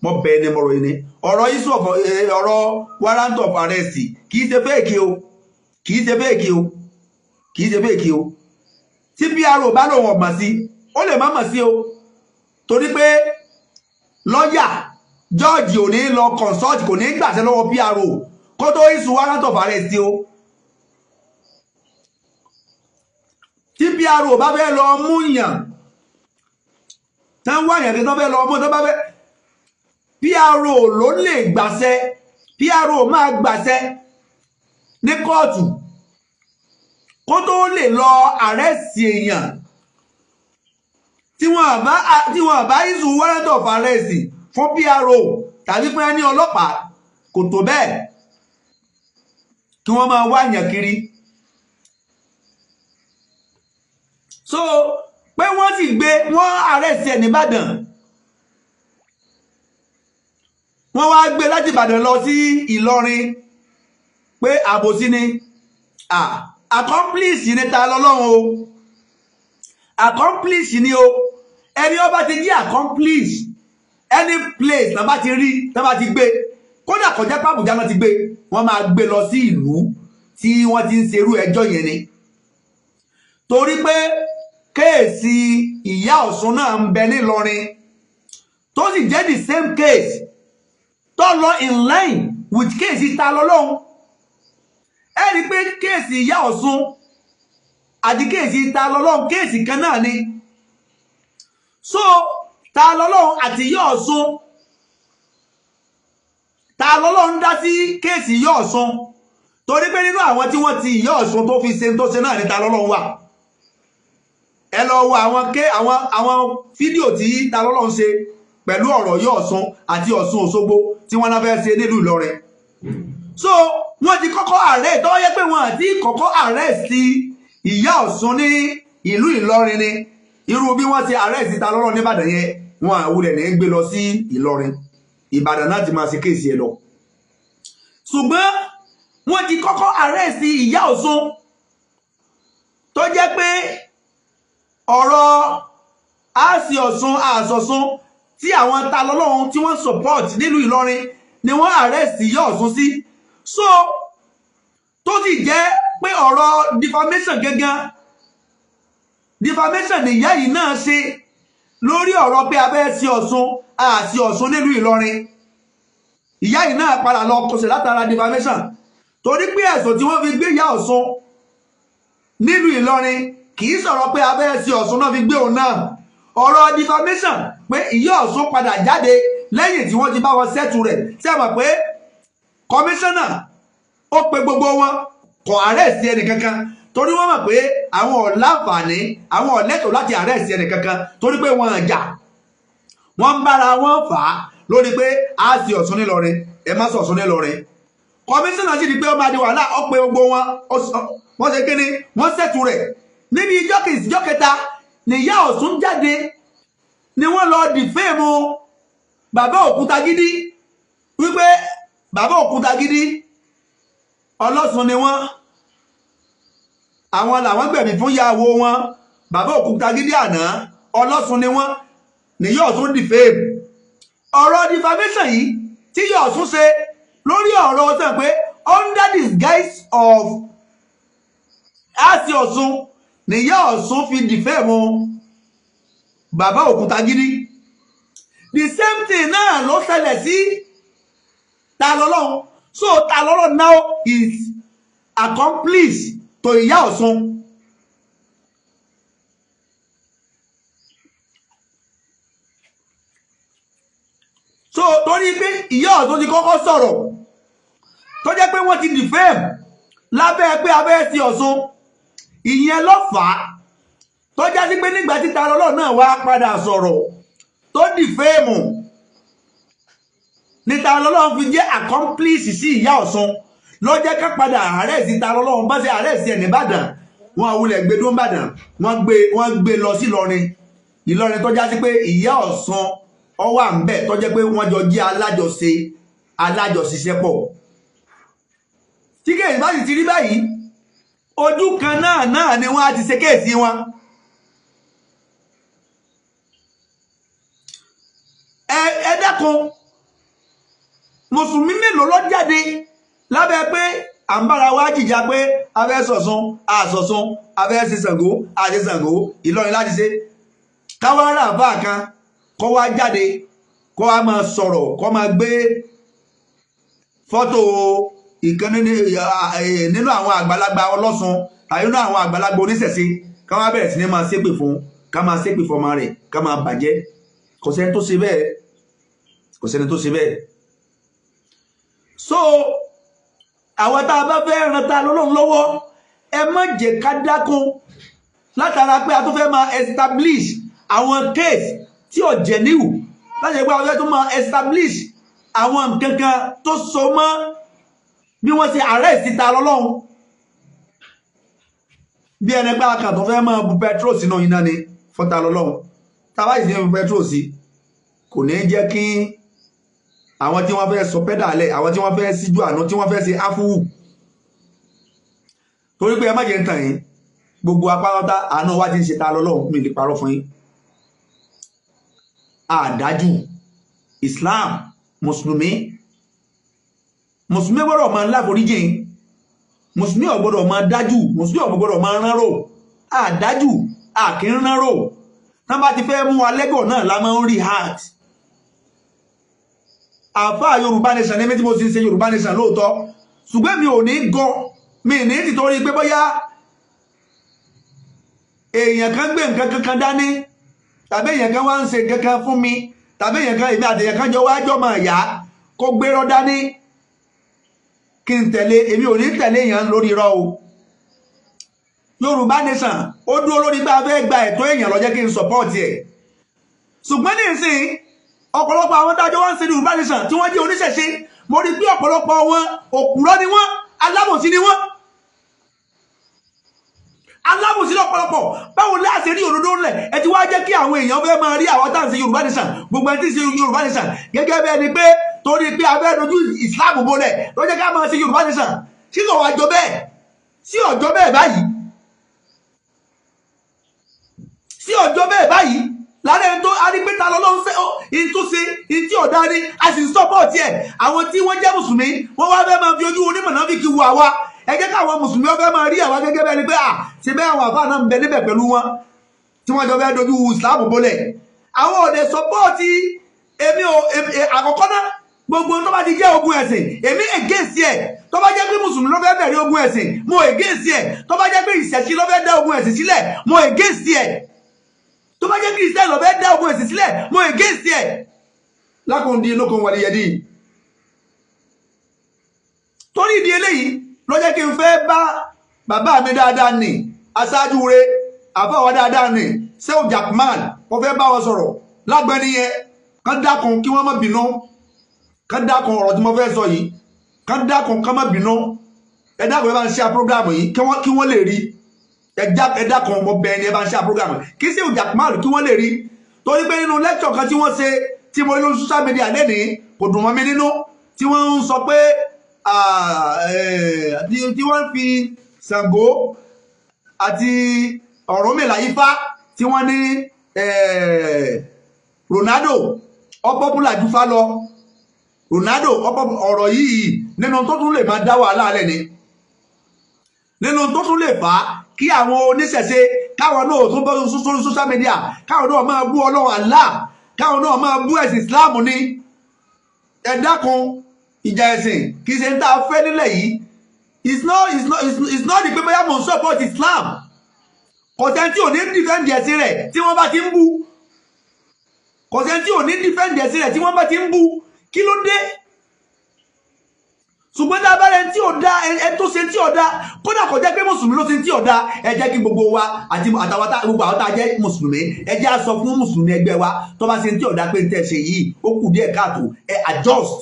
mo bẹ̀ yín ni mo rọ̀ yín ni ọ̀rọ̀ yìí sọ̀fọ̀ ọ̀rọ̀ warrant of arrest kì í ṣe fẹ́ẹ̀kì o tí PRO bá lòun ọ̀gbọ̀n sí ó lè má mọ̀ sí o torí pé lọ́yà jọ́ọ̀jì ò ní lọ consult kò ní gbàṣẹ lọ́wọ́ PRO kó tó issue warrant of arrest o tí PRO bá fẹ́ lọ mú yàn tán wáyàn tí tán fẹ́ lọ mú tán bá fẹ́ PRO ló lè gbàṣẹ PRO máa gbàṣẹ ní kóòtù kó tó lè lọ arrest èèyàn tí wọ́n bá issue warrant of arrest fún PRO tàbí fún ẹni ọlọ́pàá kò tó bẹ́ẹ̀ kí wọ́n máa wá yàn kiri so pé wọ́n sì gbé wọ́n arrest ẹ̀ nìbàdàn wọ́n wá gbé láti Ìbàdàn lọ sí Ìlọrin pé àbòsí ni accomplice ni ta lọ́lọ́run o accomplice ni o ẹni ó bá ti jí accomplice any place náà bá ti rí náà bá ti gbé kódà kọjá pàbùjá náà ti gbé wọ́n máa gbé lọ sí ìlú tí wọ́n ti ń ṣerú ẹjọ́ yẹn ni torí pé kéèsì ìyá Ọ̀ṣun náà ń bẹ nílọrin tó sì jẹ́ the same case tó lọ in line with kéèsì ta lọ́lọ́run ẹ rí pé kéèsì ìyá Ọ̀ṣun àti kéèsì ta lọ́lọ́run kéèsì kan náà ni. So ta lọ́lọ́run àti ìyá Ọ̀ṣun, ta lọ́lọ́run dá sí kéèsì ìyá Ọ̀ṣun, torí pé nínú àwọn tí wọ́n ti ìyá Ọ̀ṣun tó fi ṣe tó ṣe náà ni ta lọ́lọ́run wà. Ẹ lọ wo àwọn fídíò tí ta lọ́lọ́run ṣe pẹ̀lú ọ̀rọ̀ ìyá Ọ̀ṣun àti Ọ̀ṣun Òṣogbo tí wọ́n náà fẹ́ ṣe nílùú Ìlọrin. So wọ́n ti kọ́kọ́ arrest tó yẹ pé wọ́n àti kọ́kọ́ arrest ìyá Ọ̀ṣun ní ìlú Ìlọrin ni irú bí wọ́n ti arrest ta lọ́lọ́run ní Ìbàdàn yẹn, wọ́n àwúlẹ̀ ní gbé lọ sí Ìlọrin, Ìbàdàn náà ti máa ṣe kéèsì ẹ lọ. Ṣùgbọ́n wọ́n ti kọ́kọ́ arrest ìyá Ọ̀ṣun tó jẹ́ pé ọ̀rọ̀ àṣì Ọ̀ṣun àṣọ̀ṣun tí àwọn ta lọ́lọ́run tí wọ́n support nílùú Ìlọrin ni wọ́n arrest ìyá Ọ̀ṣun sí. So tó sì jẹ́ pé ọ̀rọ̀ defamation gangan, defamation nìyá yìí náà ṣe lórí ọ̀rọ̀ pé abẹ́ sí Ọ̀ṣun àti Ọ̀ṣun nílùú Ìlọrin. Ìyá yìí náà padà lọ kọsẹ̀ látara defamation torí pé ẹ̀sùn tí wọ́n fi gbé ìyá Ọ̀ṣun nílùú Ìlọrin kì í sọ̀rọ̀ pé abẹ́ sí Ọ̀ṣun náà fi gbé òun náà. Ọ̀rọ̀ defamation pé ìyá Ọ̀ṣun padà jáde lẹ́yìn tí wọ́n ti bá wọn sẹ́tù rẹ̀. Ṣé ẹ mọ̀ pé kọmíṣánná ó pe gbogbo wọn kò arrest ẹnì kankan torí wọ́n mọ̀ pé àwọn ò láǹfààní, àwọn ò lẹ́tọ̀ọ́ láti arrest ẹnì kankan torí pé wọ́n jà, wọ́n ń bára wọn fà á lórí pé a sì Ọ̀ṣun nílọrin, ẹ má sọ Ọ̀ṣun nílọrin. Kọmíṣánná sì di pé ó máa di wàhálà, ó pe gbogbo wọn, wọ́n ṣe kíni, wọ́n sẹ́tù rẹ̀. Níbi ìjọ́ kẹta ni ìyá Ọ̀ṣun jáde ni wọ́n lọ dìféèmù bàbá Òkútagídí wípé bàbá Òkútagídí ọlọ́sùn ni wọ́n, àwọn làwọn gbẹ̀mí fún ìyàwó wọn. Bàbá Òkútagídí àná ọlọ́sùn ni wọ́n ní ìyá Ọ̀ṣun dìféèmù. Ọ̀rọ̀ defamation yìí tí ìyá Ọ̀ṣun ṣe lórí ọ̀rọ̀ ọ̀sẹ̀ pé under the guise of àṣì Ọ̀ṣun ní ìyá Ọ̀ṣun fi dìféèmù bàbá Òkútagídí. The same thing náà ló ṣẹlẹ̀ sí ta lọ́lọ́run. So ta lọ́lọ́run now is accomplice to ìyá Ọ̀ṣun. So torí pé ìyá Ọ̀ṣun ti kọ́kọ́ sọ̀rọ̀ tó jẹ́ pé wọ́n ti defame lábẹ́ pé abẹ́ sí Ọ̀ṣun, ìyẹn ló fà á tó jẹ́ sí pé nígbà tí ta lọ́lọ́run náà wá padà sọ̀rọ̀ tó defame ní ta lọ́lọ́run fi jẹ́ accomplice sí ìyá Ọ̀ṣun ló jẹ́ ká padà arrest ta lọ́lọ́run bá ṣe arrest ẹ̀ ní Ìbàdàn. Wọ́n àwúlẹ̀ gbé dó Ìbàdàn, wọ́n gbé lọ sí Ìlọrin tó jẹ́ sí pé ìyá Ọ̀ṣun ó wà ńbẹ̀ tó jẹ́ pé wọ́n jọ jẹ́ alájọṣiṣẹ́ pọ̀. Tí kéèsì bá sì ti rí báyìí ojú kan náà ni wọ́n á ti ṣe kéèsì wọn. Ẹ dákun, mùsùlùmí mélòó ló jáde lábẹ́ pé à ń bára wa jìjà pé abẹ́ sọ̀sún àsọ̀sún, abẹ́ ṣe Ṣàngó àṣẹ Ṣàngó, Ìlọrin láti ṣe. Káwá rà bá kan kó wá jáde kó wá máa sọ̀rọ̀ kó máa gbé fọ́tò ìkan nínú àwọn àgbàlagbà ọlọ́sùn tàbí nínú àwọn àgbàlagbà oníṣẹ̀ṣe ká wá bẹ̀rẹ̀ sí ní máa ṣépè fún, ká máa ṣépè fọmọ rẹ̀, ká máa bàjẹ́. Kò sẹ́ni tó ṣe bẹ́ẹ̀, kò sẹ́ni tó ṣe bẹ́ẹ̀. So àwọn tá a bá fẹ́ ran ta lọ́lọ́run lọ́wọ́, ẹ má jẹ́ ká dákun látara pé a tó fẹ́ máa establish àwọn case tí ò jẹ́ níwù, láti ẹgbẹ́ àwọn fẹ́ tó máa establish àwọn nǹkan kan tó so mọ́ bí wọ́n ṣe arrest ta lọ́lọ́run. Bí ẹni pé a kàn tó fẹ́ máa bu petrol sínú iná ni fún ta lọ́lọ́run. Tá bá sì ní bu petrol sí kò ní jẹ́ kí àwọn tí wọ́n fẹ́ sọ pẹ́dàlẹ̀, àwọn tí wọ́n fẹ́ síjú àánú, tí wọ́n fẹ́ ṣe áfúwù. Torí pé ẹ má jẹ́ ń tàn yín, gbogbo apárọ́tá àánú wá ti ń ṣe ta lọ́lọ́run, mi lè parọ́ fún yín. Àdájú Islam, Mùsùlùmí gbọ́dọ̀ máa láforíjìn, Mùsùlùmí ò gbọ́dọ̀ máa dájú, Mùsùlùmí ò gbọ́dọ̀ máa ránrò. Àdájú àkín ránrò. Tán bá ti fẹ́ mú wa lẹ́gọ̀ náà la máa ń rí heart. Àfáà Yorùbá nation ní méjì mo ti ń ṣe Yorùbá nation lóòótọ́, ṣùgbọ́n mi ò ní gọ́ mi ní títorí pé bóyá èèyàn kan gbé nǹkan kankan dání tàbí èèyàn kan wá ń ṣe nǹkan kan fún mi tàbí èèyàn kan èmi àti èèyàn kan jọ wájọ́ máa yá kó gbérọ́ dání kí n tẹ̀lé èmi ò ní tẹ̀lé èèyàn lórí irọ́ o. Yorùbá nation ó dúró lórí pé a fẹ́ gba ẹ̀tọ́ èèyàn ló jẹ́ kí n sọ̀pọ́ọ̀tì ẹ̀. Ṣùgbọ́n ní ìsìn ọ̀pọ̀lọpọ̀ àwọn tájọ́ wá ń ṣe Yorùbá nation tí wọ́n jẹ́ oníṣẹ̀ṣe mo rí pé ọ̀pọ̀lọpọ̀ wọn òpùrọ́ ni wọ́n alábòsí ni wọ́n. Alábòsí lọ́pọ̀lọpọ̀ báwo láti rí òdodo ńlẹ̀ ẹ ti wá jẹ́ kí àwọn èèyàn fẹ́ máa rí àwọn táǹsì Yorùbá nation gbogbo ẹni tí ń ṣe Yorùbá nation gẹ́gẹ́ bẹ́ẹ̀ ni pé torí pé a fẹ́ dojú Islam bolẹ̀ ló jẹ́ ká máa ṣe Yorùbá nation sí kò wá jọ bẹ́ẹ̀ sí ọjọ́ bẹ́ẹ̀ báyìí sí ọjọ́ bẹ́ẹ̀ báyìí lára ẹni tó arígbéta lọ́lọ́run fẹ́ in tó ṣe in tí ọ̀dá ní a sì ń sọ́pọ̀tì ẹ̀ àwọn tí wọ́n jẹ́ mùsùlùmí wọ́n wá fẹ́ máa fi ojú onímọ̀nàfíkì wo àwa ẹ jẹ́ káwọn mùsùlùmí wọ́n fẹ́ máa rí àwa gẹ́gẹ́ bẹ́ẹ̀ ni pé ṣe bẹ́ẹ̀ àwọn àfáà náà ń bẹ níbẹ̀ pẹ̀lú wọn tí wọ́n jọ fẹ́ dojú Islam bolẹ̀ àwọn òde sọ́pọ̀tì èmi ò àkọ́kọ́ náà gbogbo tó bá ti jẹ́ ogun ẹ̀sìn èmi against ẹ̀ tó bá jẹ́ pé mùsùlùmí ló fẹ́ bẹ̀rẹ̀ ogun ẹ̀sìn mo against ẹ̀ tó bá jẹ́ pé ìṣẹ̀ṣí ló fẹ́ dá ogun ẹ̀sìn sílẹ̀ mo against ẹ̀ tó bá jẹ́ pé ìṣẹ̀ṣí ló fẹ́ dá ogun ẹ̀sìn sílẹ̀ mo against ẹ̀ lákùndí lókun wà níyẹ̀dí. Torí ìdí eléyìí ló jẹ́ kí n fẹ́ bá bàbá mi dáadáa nì aṣáájú rẹ̀ àfọwọ́ dáadáa nì Sheikh Jaqmal mo fẹ́ bá wọn sọ̀rọ̀ lágbẹ́ni yẹn kán dákun kí wọ́n má bínú kán dákun ọ̀rọ̀ tí mo fẹ́ sọ yìí kán dákun kán má bínú ẹ dákun ẹ bá ń ṣe program yìí kí wọ́n lè rí ẹ dákun mo bẹ̀ ni ẹ bá ń ṣe program kí Sheikh Jaqmal kí wọ́n lè rí torí pé nínú lecture kan tí wọ́n ṣe tí mo lórí social media lẹ́nìí kò dùn mọ́ mi nínú tí wọ́n ń sọ pé tí wọ́n fi Ṣàngó àti Ọ̀rúnmìlà Ifá tí wọ́n ní Ronaldo ọpọpùlà jù fá lọ Ronaldo ọ̀rọ̀ yìí nínú tó tún lè máa dá wàhálà alẹ́ ni nínú tó tún lè fà á kí àwọn oníṣẹ̀ṣe káwọn náà tún bọ́ sórí social media káwọn náà máa bú Ọlọ́run Allah káwọn náà máa bú ẹ̀sìn Islam ní ẹ dákun ìjà ẹ̀sìn kì í ṣe ń tá a fẹ́ nílẹ̀ yìí it's not the pé bóyá mo ń support Islam kọ̀sẹ̀ tí ò ní defend ẹ̀sìn rẹ̀ tí wọ́n bá ti ń bú kọ̀sẹ̀ tí ò ní defend ẹ̀sìn rẹ̀ tí wọ́n bá ti ń bú kí ló dé ṣùgbọ́n tá a bá rẹ̀ tí ò dá ẹ tó ṣe tí ò dá kódà kò jẹ́ pé mùsùlùmí ló ṣe tí ò dá ẹ jẹ́ kí gbogbo wa àti àtàwọn gbogbo àwọn tá a jẹ́ mùsùlùmí ẹ jẹ́ á sọ fún mùsùlùmí ẹgbẹ́ wa tó bá ṣe tí ò dá pé ń tẹ̀ ṣe yìí ó kù díẹ̀ káàtó ẹ adjust.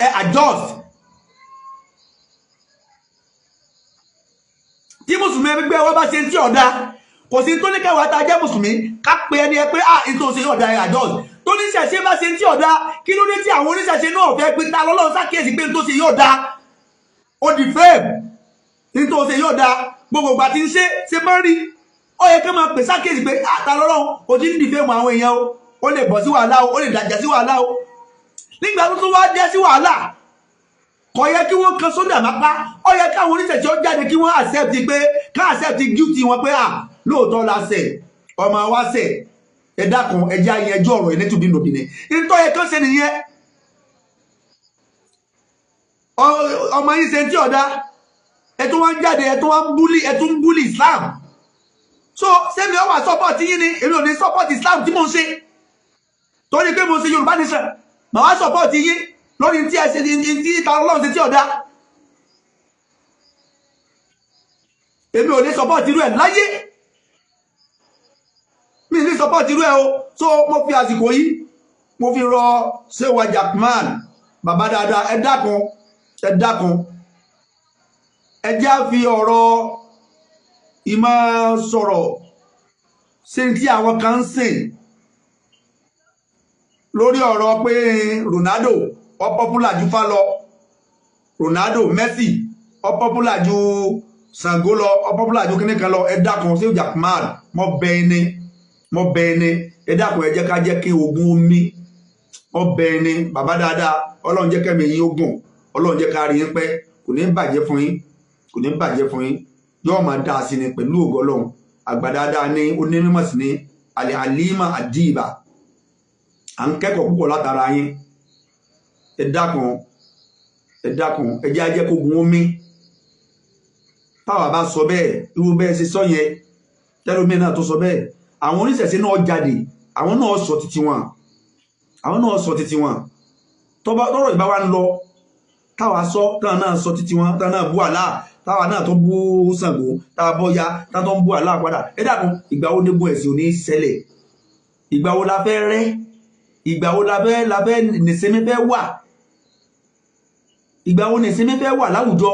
ẹ adjust. tí mùsùlùmí ẹgbẹ́ wa bá ṣe tí ò dá kò sí tó ní kẹwàá tá a jẹ́ mùsùlùmí ká pe ẹni ẹ pé ìtò ṣe ọ̀dà ẹ̀ adjust tó ní ṣẹ̀ṣẹ̀ bá ṣe tí ọ̀dà kí ló dé tí àwọn oníṣẹ̀ṣẹ̀ náà fẹ́ pé ta lọ́lọ́run ṣàkíyèsí pé tó ṣe yóò dá ó di fame nítorí ṣe yóò dá gbogbo ìgbà tí ń ṣe máa ń rí ó yẹ kí wọ́n máa pè ṣàkíyèsí pé ta lọ́lọ́run ó ti ń di fame àwọn èèyàn ó lè bọ̀ sí wàhálà ó lè dàjà sí wàhálà nígbà tó tún wá jẹ́ sí wàhálà kò yẹ kí wọ́n kan sódà mápá ó yẹ káwọn oníṣẹ̀ṣẹ̀ ó jáde kí wọ́n accept guilty wọn pé lóòótọ́ la ṣẹ̀ ọmọ wa ṣẹ̀ ẹ dákun ẹjẹ́ àyẹjọ́ ọ̀rọ̀ ẹ̀ nítubí nòbìnrin nítorí ẹ kàn ṣe nìyẹn ọmọ yìí ṣe tí ọ̀dá ẹ tún wá ń jáde ẹ tún ń búlì Islam so sẹ́mi ọ wà support yín ni èmi ò ní support Islam tí mo ń ṣe torí pé mo ṣe Yorùbá nation mà wá support yín lórí tí ẹ ṣe tí ìta Ọlọ́run ṣe tí ọ̀dá èmi ò ní support irú ẹ̀ láyé mi ní support irú ẹ̀ o so mo fi àsìkò yìí mo fi rọ Sheikh Jaqmal bàbá dáadáa ẹ dákun ẹ já fi ọ̀rọ̀ ìmọ̀ sọ̀rọ̀ sí tí àwọn kan ń sìn lórí ọ̀rọ̀ pé Ronaldo ó popular ju fá lọ Ronaldo Messi ó popular ju Ṣàngó lọ ó popular ju kíní kan lọ ẹ dákun Sheikh Jaqmal mo bẹ̀ ni ẹ dákun ẹ jẹ́ ká jẹ́ kí ogun omi mo bẹ̀ ni bàbá dáadáa Ọlọ́run jẹ́ kẹ́mi yín ogun Ọlọ́run jẹ́ ká rí yín pẹ́ kò ní bàjẹ́ fún yín yóò máa dá sí ni pẹ̀lú ògo Ọlọ́run àgbà dáadáa ní onímọ̀ sí ní alẹ́ àlímà àdìbà à ń kẹ́kọ̀ọ́ púpọ̀ látara yín ẹ dákun ẹ jẹ́ ajẹ́ kógun omi táwa bá sọ bẹ́ẹ̀ irú bẹ́ẹ̀ ṣe sọ yẹn tẹ́lómi náà tó sọ bẹ́ẹ̀ àwọn oníṣẹ̀ṣe náà jáde àwọn náà sọ títí wọn tọ́rọ̀ ìbá wa ń lọ táwa sọ táwọn náà sọ títí wọn táwọn náà bú àlá táwa náà tó bú Ṣàngó táwa bọ́ ya táwọn tó ń bú àlá padà ẹ dákun ìgbà wo níbo ẹ̀sìn ò ní ṣẹlẹ̀ ìgbà wo la fẹ́ rẹ́ ìgbà wo la fẹ́ nìsinmi fẹ́ wà ìgbà wo nìsinmi fẹ́ wà láwùjọ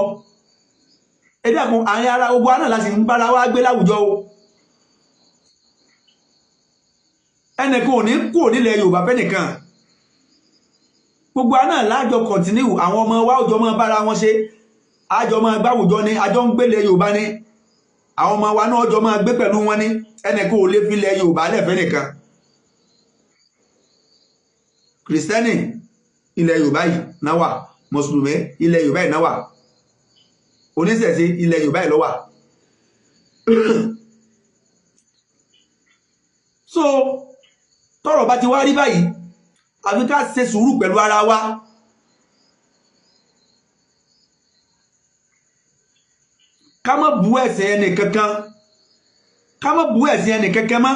ẹ dákun àárín ara gbogbo àná láti ń bára wá gbé láwùjọ o ẹnìkan ò ní kú nílẹ̀ Yorùbá fẹ́ nìkan gbogbo àná lájọ kọ̀ntínú àwọn ọmọ wa òjò mọ́ bára wọn ṣe àjọ mọ́ gbáwùjọ ni àjọ ń gbélé Yorùbá ni àwọn ọmọ wa náà ọjọ́ mọ́ gbé pẹ̀lú wọn ni ẹnìkan ò lè fi ilẹ̀ Yorùbá lẹ́fẹ́ nìkan Kristẹni ilẹ̀ Yorùbá yìí náà wà Mùsùlùmí ilẹ̀ Yorùbá yìí náà wà oníṣẹ̀ṣe ilẹ̀ Yorùbá yìí ló wà so tọ́rọ̀ bá ti wá rí báyìí àfi ká ṣe sùúrù pẹ̀lú ara wa ká má bú ẹ̀sìn ẹni kankan ká má bú ẹ̀sìn ẹni kankan mọ́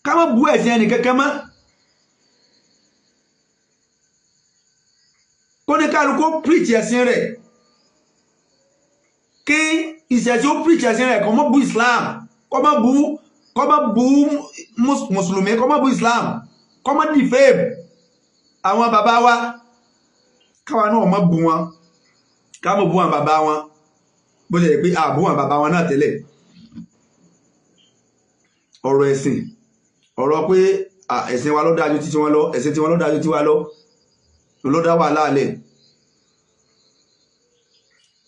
ká má bú ẹ̀sìn ẹni kankan mọ́ kó ní kálukú preach ẹ̀sìn rẹ̀ kí ìṣẹ̀ṣe ó preach ẹ̀sìn rẹ̀ kó má bú Islam kó má bú Musulumi kó má bú Islam kó má defame àwọn bàbá wa káwa náà má bú wọn ká má bú àwọn bàbá wọn bó ṣe pé àbú àwọn bàbá wọn náà tẹ́lẹ̀ ọ̀rọ̀ ẹ̀sìn ọ̀rọ̀ pé ẹ̀sìn wa ló dájú títí wọn lọ ẹ̀sìn tí wọn ló dájú tí wa lọ ló dá wà láàlẹ̀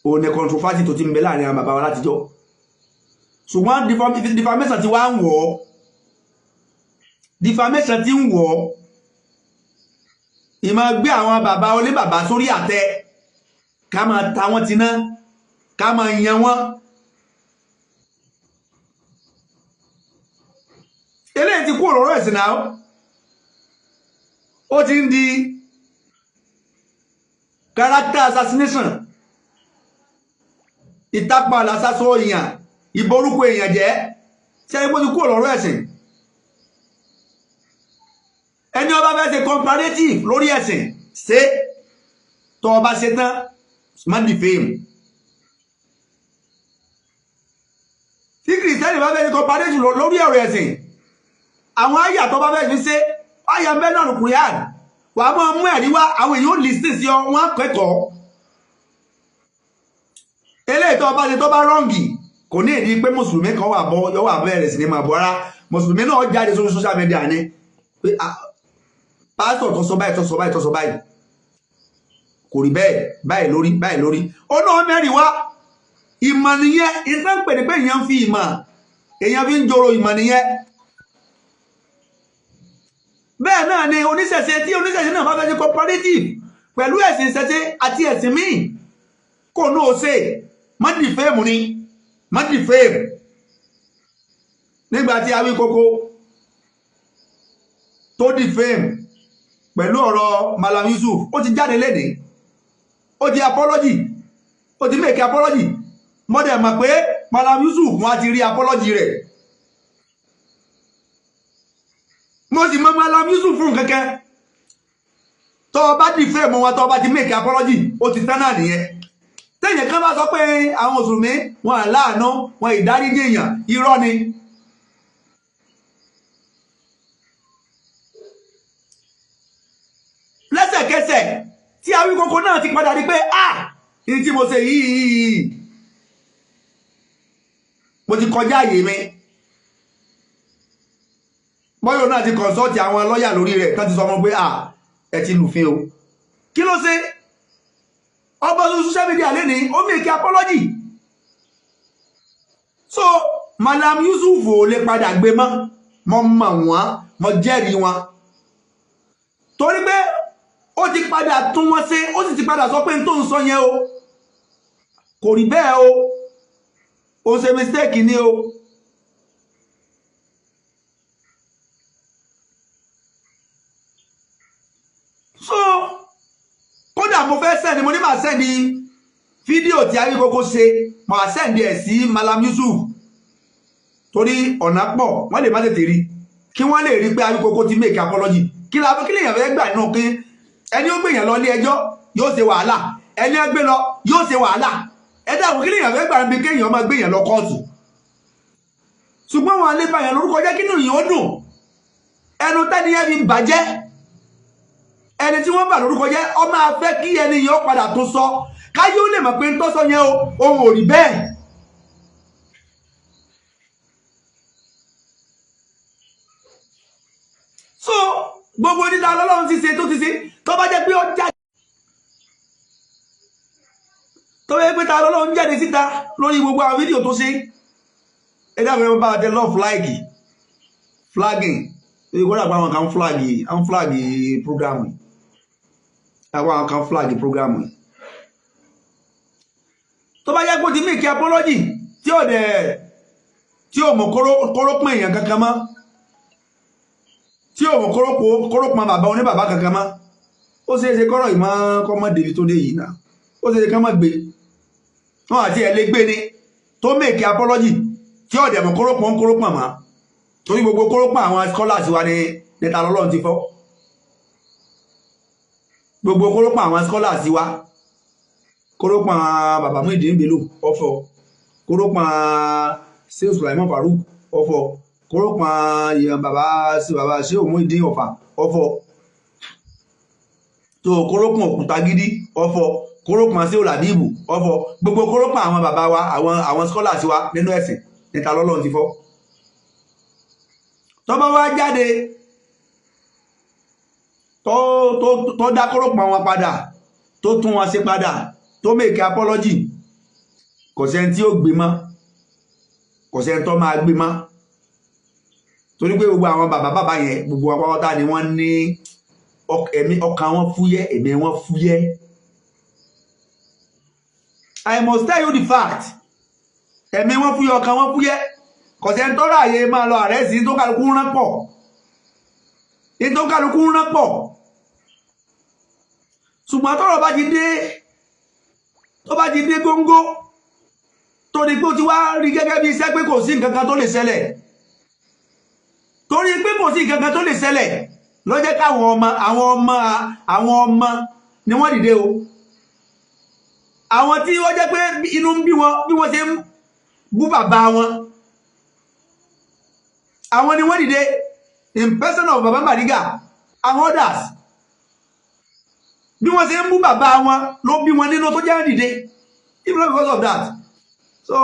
òun ni controversy tó ti ń bẹ láàrin àwọn bàbá wa látijọ́ ṣùgbọ́n defamation ti wá ń wọ̀ defamation ti ń wọ̀ ìmọ̀ gbé àwọn bàbá olé bàbá sórí àtẹ ká máa ta wọ́n ti ná ká máa yan wọ́n eléyìí ti kú ọ̀rọ̀ ẹ̀sìn náà ó ti ń di character assassination ìtàpá lásásọ èèyàn ìborúkọ èèyàn jẹ́ tí ẹni gbójú kúrò lọ́rọ̀ ẹ̀sìn ẹni ọba fẹ́ ṣe comparative lórí ẹ̀sìn ṣe tó ọba ṣe tán má defame tí kìrìsìtẹ́nì bá fẹ́ ṣe comparative lórí ọ̀rọ̀ ẹ̀sìn àwọn àyà tó bá fẹ́ fi ṣe àyà mẹ́nà Kùránì wà á mọ́ mú ẹ̀rí wá àwọn èèyàn listen sí ọ wọ́n kẹ́kọ̀ọ́ eléyìí tó bá ṣe tó bá rọ́ǹgì kò ní ìdí pé mùsùlùmí kan wà bọ́ yọ wà bẹ̀rẹ̀ sí ní máa bọ́ ara mùsùlùmí náà jáde sórí social media ní pé pásítọ̀ tó sọ báyìí tó sọ báyìí tó sọ báyìí kò rí bẹ́ẹ̀ báyìí lórí ó náà mẹ́rin wá ìmọ̀ nìyẹn ìtàn pè ní pé èèyàn fi ìmọ̀ èèyàn fi ń joro ìmọ̀ nìyẹn bẹ́ẹ̀ náà ni oníṣẹ̀ṣe tí oníṣẹ̀ṣe náà bá fẹ́ ṣe comparative pẹ̀lú ẹ̀sìn ìṣẹ̀ṣe àti ẹ̀sìn míì kò náà ṣe má defame ni má defame nígbàtí Awíkókó tó defame pẹ̀lú ọ̀rọ̀ Malam Yusuf ó ti jáde léde ó ti apology ó ti make apology mọ́dẹ̀ mọ̀ pé Malam Yusuf wọ́n ti rí apology rẹ̀ mo sì mọ́ Malam Yusuf fún kẹ́kẹ́ tó bá defame wọn tó bá ti make apology ó ti tán náà nìyẹn tẹ́yìn kan bá sọ pé àwọn mùsùlùmí wọn àláàánú wọn ìdáríjì èèyàn irọ́ ni lẹ́sẹ̀kẹsẹ̀ tí Awíkókó náà ti padà rí pé ní tí mo ṣe yìí mo ti kọjá àyè mi bọ́yọ̀ náà ti consult àwọn lọ́yà lórí rẹ̀ tán ti sọ wọn pé ẹ ti lùfin o kí ló ṣe ọba social media lẹ́ni ó make apology so Malam Yusuf ò lè padà gbé mọ́ mọ́ wọ́n mọ́ jẹ́rìí wọn torí pé ó ti padà tún wọ́n ṣe ó sì ti padà sọ pé tó ń sọ yẹn o kò rí bẹ́ẹ̀ o ó ṣe mistake ni o mo fẹ́ send mo ní máa send fídíò tí Awíkókó ṣe máa send ẹ̀ sí Malam Yusuf torí ọ̀nà pọ̀ wọ́n lè má tètè rí kí wọ́n lè rí pé Awíkókó ti make apology kí lèèyàn fẹ́ gbà náà pé ẹni ó gbèyàn lọ ilé ẹjọ́ yóò ṣe wàhálà ẹni ó gbé lọ yóò ṣe wàhálà ẹ̀dá àwọn kí lèèyàn fẹ́ gbà bí kéèyàn máa gbèyàn lọ kóòtù ṣùgbọ́n wọn lè bàyàn lórúkọ jẹ́ kínú yìí ó dùn ẹnu tẹ́ni yẹn fi bàjẹ́ ẹni tí wọ́n bà lórúkọ jẹ́ ó máa fẹ́ kí ẹni yẹn ó padà tó sọ káyé ó lè mọ̀ pé ń tó sọ yẹn ohun ò rí bẹ́ẹ̀. so gbogbo níta lọ́lọ́run ti ṣe tó ti ṣe tó bá jẹ́ pé ó jáde tó bá jẹ́ pé ta lọ́lọ́run jáde síta lórí gbogbo àwọn fídíò tó ṣe ẹ̀dá àwọn bá tẹ love flagging ìgbọ́dọ̀ àpá àwọn kan flag programu àwọn kan flag programu tó bá jẹ́ pé ó ti make apology tí ó mọ̀ kórópọ̀ èèyàn kankan mọ́ tí ó mọ̀ kórópọ̀ bàbá oní bàbá kankan mọ́ ó ṣe é ṣe kọ́rọ̀ ìmọ̀ kọ́mọ́ dèbí tó dé yìí náà ó ṣe é ṣe kán mọ́ gbé wọ́n àti ẹ̀ lé gbé ni tó make apology tí ó dẹ̀ mọ̀ kórópọ̀ mọ́ torí gbogbo kórópọ̀ àwọn scholars wa ní nẹta lọ́lọ́run ti fọ́ gbogbo kórópọ̀ àwọn scholars wa kórópọ̀ bàbá Muideen Bello ọ̀fọ̀ kórópọ̀ Sheikh Sulaiman Farouk ọ̀fọ̀ kórópọ̀ bàbá Sheikh Muideen ọ̀fà ọ̀fọ̀ tó kórópọ̀ Òkútagídí ọ̀fọ̀ kórópọ̀ Sheikh Ladibu ọ̀fọ̀ gbogbo kórópọ̀ àwọn bàbá wa àwọn scholars wa nínú ẹ̀sìn nẹta lọ́lọ́run ti fọ́ tó bá wá jáde tó dá kórópọ̀ wọn padà tó tún wọn ṣe padà tó make apology kò sẹ́ni tí ó gbé mọ́ kò sẹ́ni tó máa gbé mọ́ torí pé gbogbo àwọn bàbá yẹn gbogbo apáwọ́tá ni wọ́n ní ẹ̀mí ọkàn wọn fúyẹ́ ẹ̀mí wọn fúyẹ́. I must tell you the fact ẹ̀mí wọn fúyẹ́ ọkàn wọn fúyẹ́ kò sẹ́ni tó ráàyè máa lọ ààrẹ sí tó kálukú rán pọ̀ ṣùgbọ́n tọ́rọ̀ bá ti dé góńgó tó ní pé ó ti wá rí gẹ́gẹ́ bí iṣẹ́ pé kò sí nǹkan kan tó lè ṣẹlẹ̀ torí pé kò sí nǹkan kan tó lè ṣẹlẹ̀ ló jẹ́ káwọn ọmọ ni wọ́n dìde o àwọn tí ó jẹ́ pé inú ń bí wọ́n ṣe ń bú bàbá wọn àwọn ni wọ́n dìde in person of Baba Bariga and others bí wọ́n ṣe ń bú bàbá wọn ló bí wọn nínú tó jẹ́ dìde even because of that so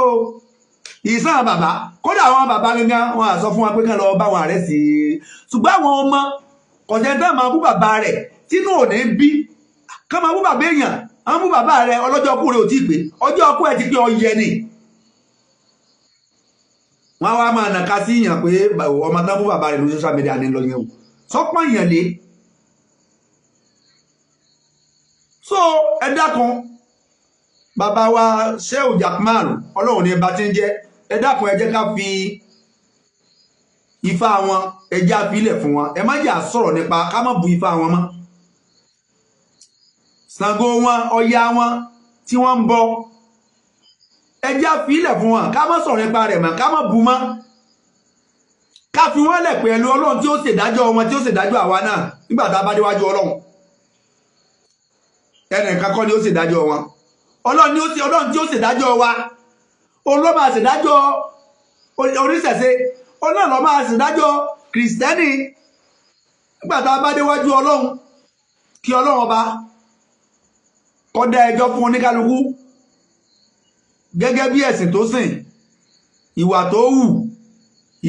ìsàn bàbá kódà àwọn bàbá gangan wọn à sọ fún wa pé kán lọ bá wọn àrẹ́ sí ṣùgbọ́n àwọn ọmọ kọ̀ṣẹ́ntẹ́ máa bú bàbá rẹ̀ tínú ò ní bí kán máa bú bàbá èèyàn àwọn bú bàbá rẹ̀ ọlọ́jọ́ ọkú rẹ̀ ò tí ì pé ọjọ́ ọkú ẹ̀ ti pé ọyẹ ni wọ́n wá máa nàka sí ìyàn pé ọmọ tán fún bàbá rẹ̀ lórí social media ní lọ yẹn o sọ́pọ̀ ìyàn lé so ẹ dákun bàbá wa Sheikh Jaqmal Ọlọ́run ní bá ti ń jẹ́ ẹ dákun ẹ jẹ́ ká fi ifá wọn ẹ jẹ́ àfilẹ̀ fún wọn ẹ má jà sọ̀rọ̀ nípa ká má bu ifá wọn mọ́ Ṣàngó wọn Ọya wọn tí wọ́n ń bọ ẹ jẹ́ àfilẹ̀ fún wọn ká má sọ̀rọ̀ nípa rẹ̀ mọ́ ká má bu mọ́ ká fi wọ́n lẹ̀ pẹ̀lú Ọlọ́run tí ó ṣèdájọ́ wọn tí ó ṣèdájọ́ àwa náà nígbà tá a bá déwájú Ọlọ́run ẹnìkan kọ́ ni ó ṣèdájọ́ wọn Ọlọ́run tí ó ṣèdájọ́ wa òun ló máa ṣèdájọ́ oníṣẹ̀ṣe Ọlọ́run ló máa ṣèdájọ́ kìrìsìtẹ́nì nígbà tá a bá déwájú Ọlọ́run kí Ọlọ́run ọba kó dá ẹjọ́ fún oníkálukú gẹ́gẹ́ bí ẹ̀sìn tó sìn ìwà tó hù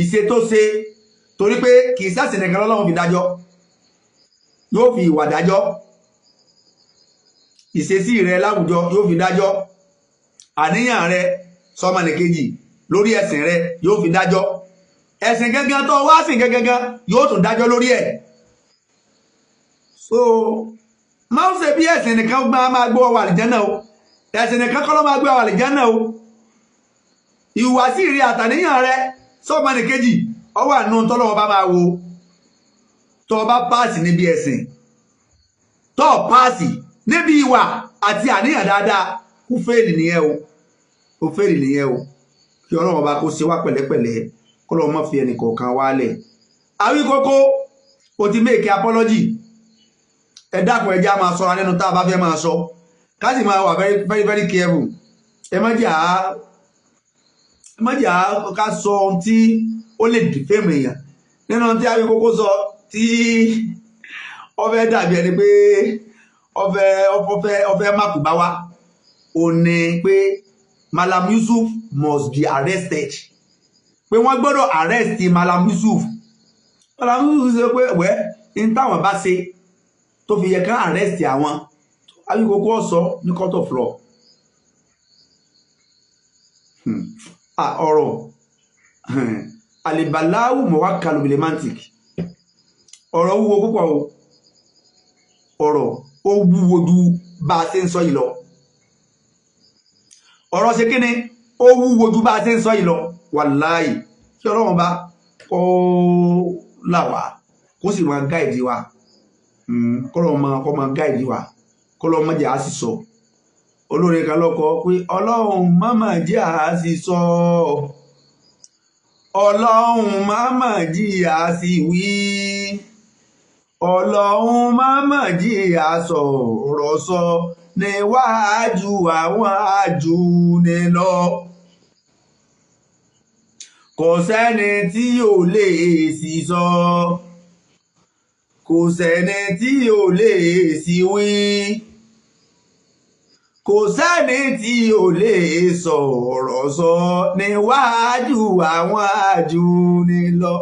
ìṣe tó ṣe torí pé kì í ṣẹ̀sìn nìkan l'Ọlọ́run fi dájọ́ yóò fi ìwà dájọ́ ìṣesí rẹ láwùjọ yóò fi dájọ́ àníyàn rẹ sọmọnìkejì lórí ẹ̀sìn rẹ yóò fi dájọ́ ẹ̀sìn gangan tó wá sìn gangan yóò tún dájọ́ lórí ẹ̀ so máa ń ṣe bí ẹ̀sìn nìkan máa gbé wa wọ àlìjánnà o ẹ̀sìn nìkan kọ́ ló máa gbé wa wọ àlìjánnà o ìhùwàsí rẹ àtàníyàn rẹ sọmọnìkejì ọwọ́ àánú tọ́lọ́wọ́ bá máa wo tó bá páàsì níbi ẹ̀sìn tó páàsì níbi ìwà àti àníyàn dáadáa kú fẹ́ẹ̀lì nìyẹn o ó fẹ́ẹ̀lì nìyẹn o kí Ọlọ́run bá kó ṣe wá pẹ̀lẹ́pẹ̀lẹ́ kó lọ́wọ́ má fi ẹnì kọ̀ọ̀kan wálẹ̀ àwí kókó o ti make apology ẹ dákun ẹjẹ́ á máa sọ́ra nínú tá a bá fẹ́ máa sọ ká sì máa wà very very very careful ẹ má jà ká sọ ohun tí ó lè defame èèyàn nínú tí àwí kókó sọ tí ó fẹ́ dàbí ẹni pé ọfẹ́ mákùbá wa ò ní pé Malam Yusuf must be arrested pé wọ́n gbọ́dọ̀ arrest Malam Yusuf ṣe pé wẹ́ ní táwọn bá ṣe tó fi yẹ ká arrest àwọn Awíkókó ọ̀sọ́ ní court of law ọ̀rọ̀ alibaláwù mọ̀wá kalubilemantic ọ̀rọ̀ wúwo púpọ̀ o ọ̀rọ̀ ó wúwo ju bá a ṣe ń sọ yìí lọ ọ̀rọ̀ ṣe kíni ó wúwo ju bá a ṣe ń sọ yìí lọ wàláì kí Ọlọ́run bá kó là wá kó sì máa gáìdì wa kó máa gáìdì wa kó lọ́ mọ́ jẹ́ àṣìṣọ́ olórin kan lọ́kọ pé Ọlọ́run má mà jẹ́ àṣìṣọ́ Ọlọ́run má mà jẹ́ àṣìwí Ọlọ́run má mà jẹ́ àṣọ̀rọ̀ sọ níwájú àwọn àjùní lọ kò sẹ́ni tí ò lè sì sọ kò sẹ́ni tí ò lè sì wí kò sẹ́ni tí ò lè sọ̀rọ̀ sọ níwájú àwọn àjùní lọ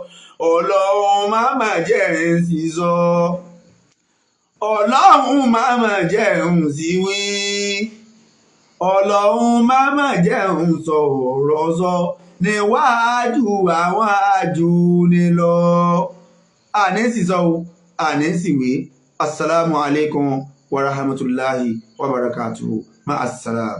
Ọlọ́run má mà jẹ́ ń sì sọ Ọlọ́run má mà jẹ́ ń sì wí Ọlọ́run má mà jẹ́ ń sọ̀rọ̀ sọ níwájú àwọn àjùní lọ àní sì sọ àní sì wí assalamu alaikum wa rahmatullahi wa barakatuhu ma assalam.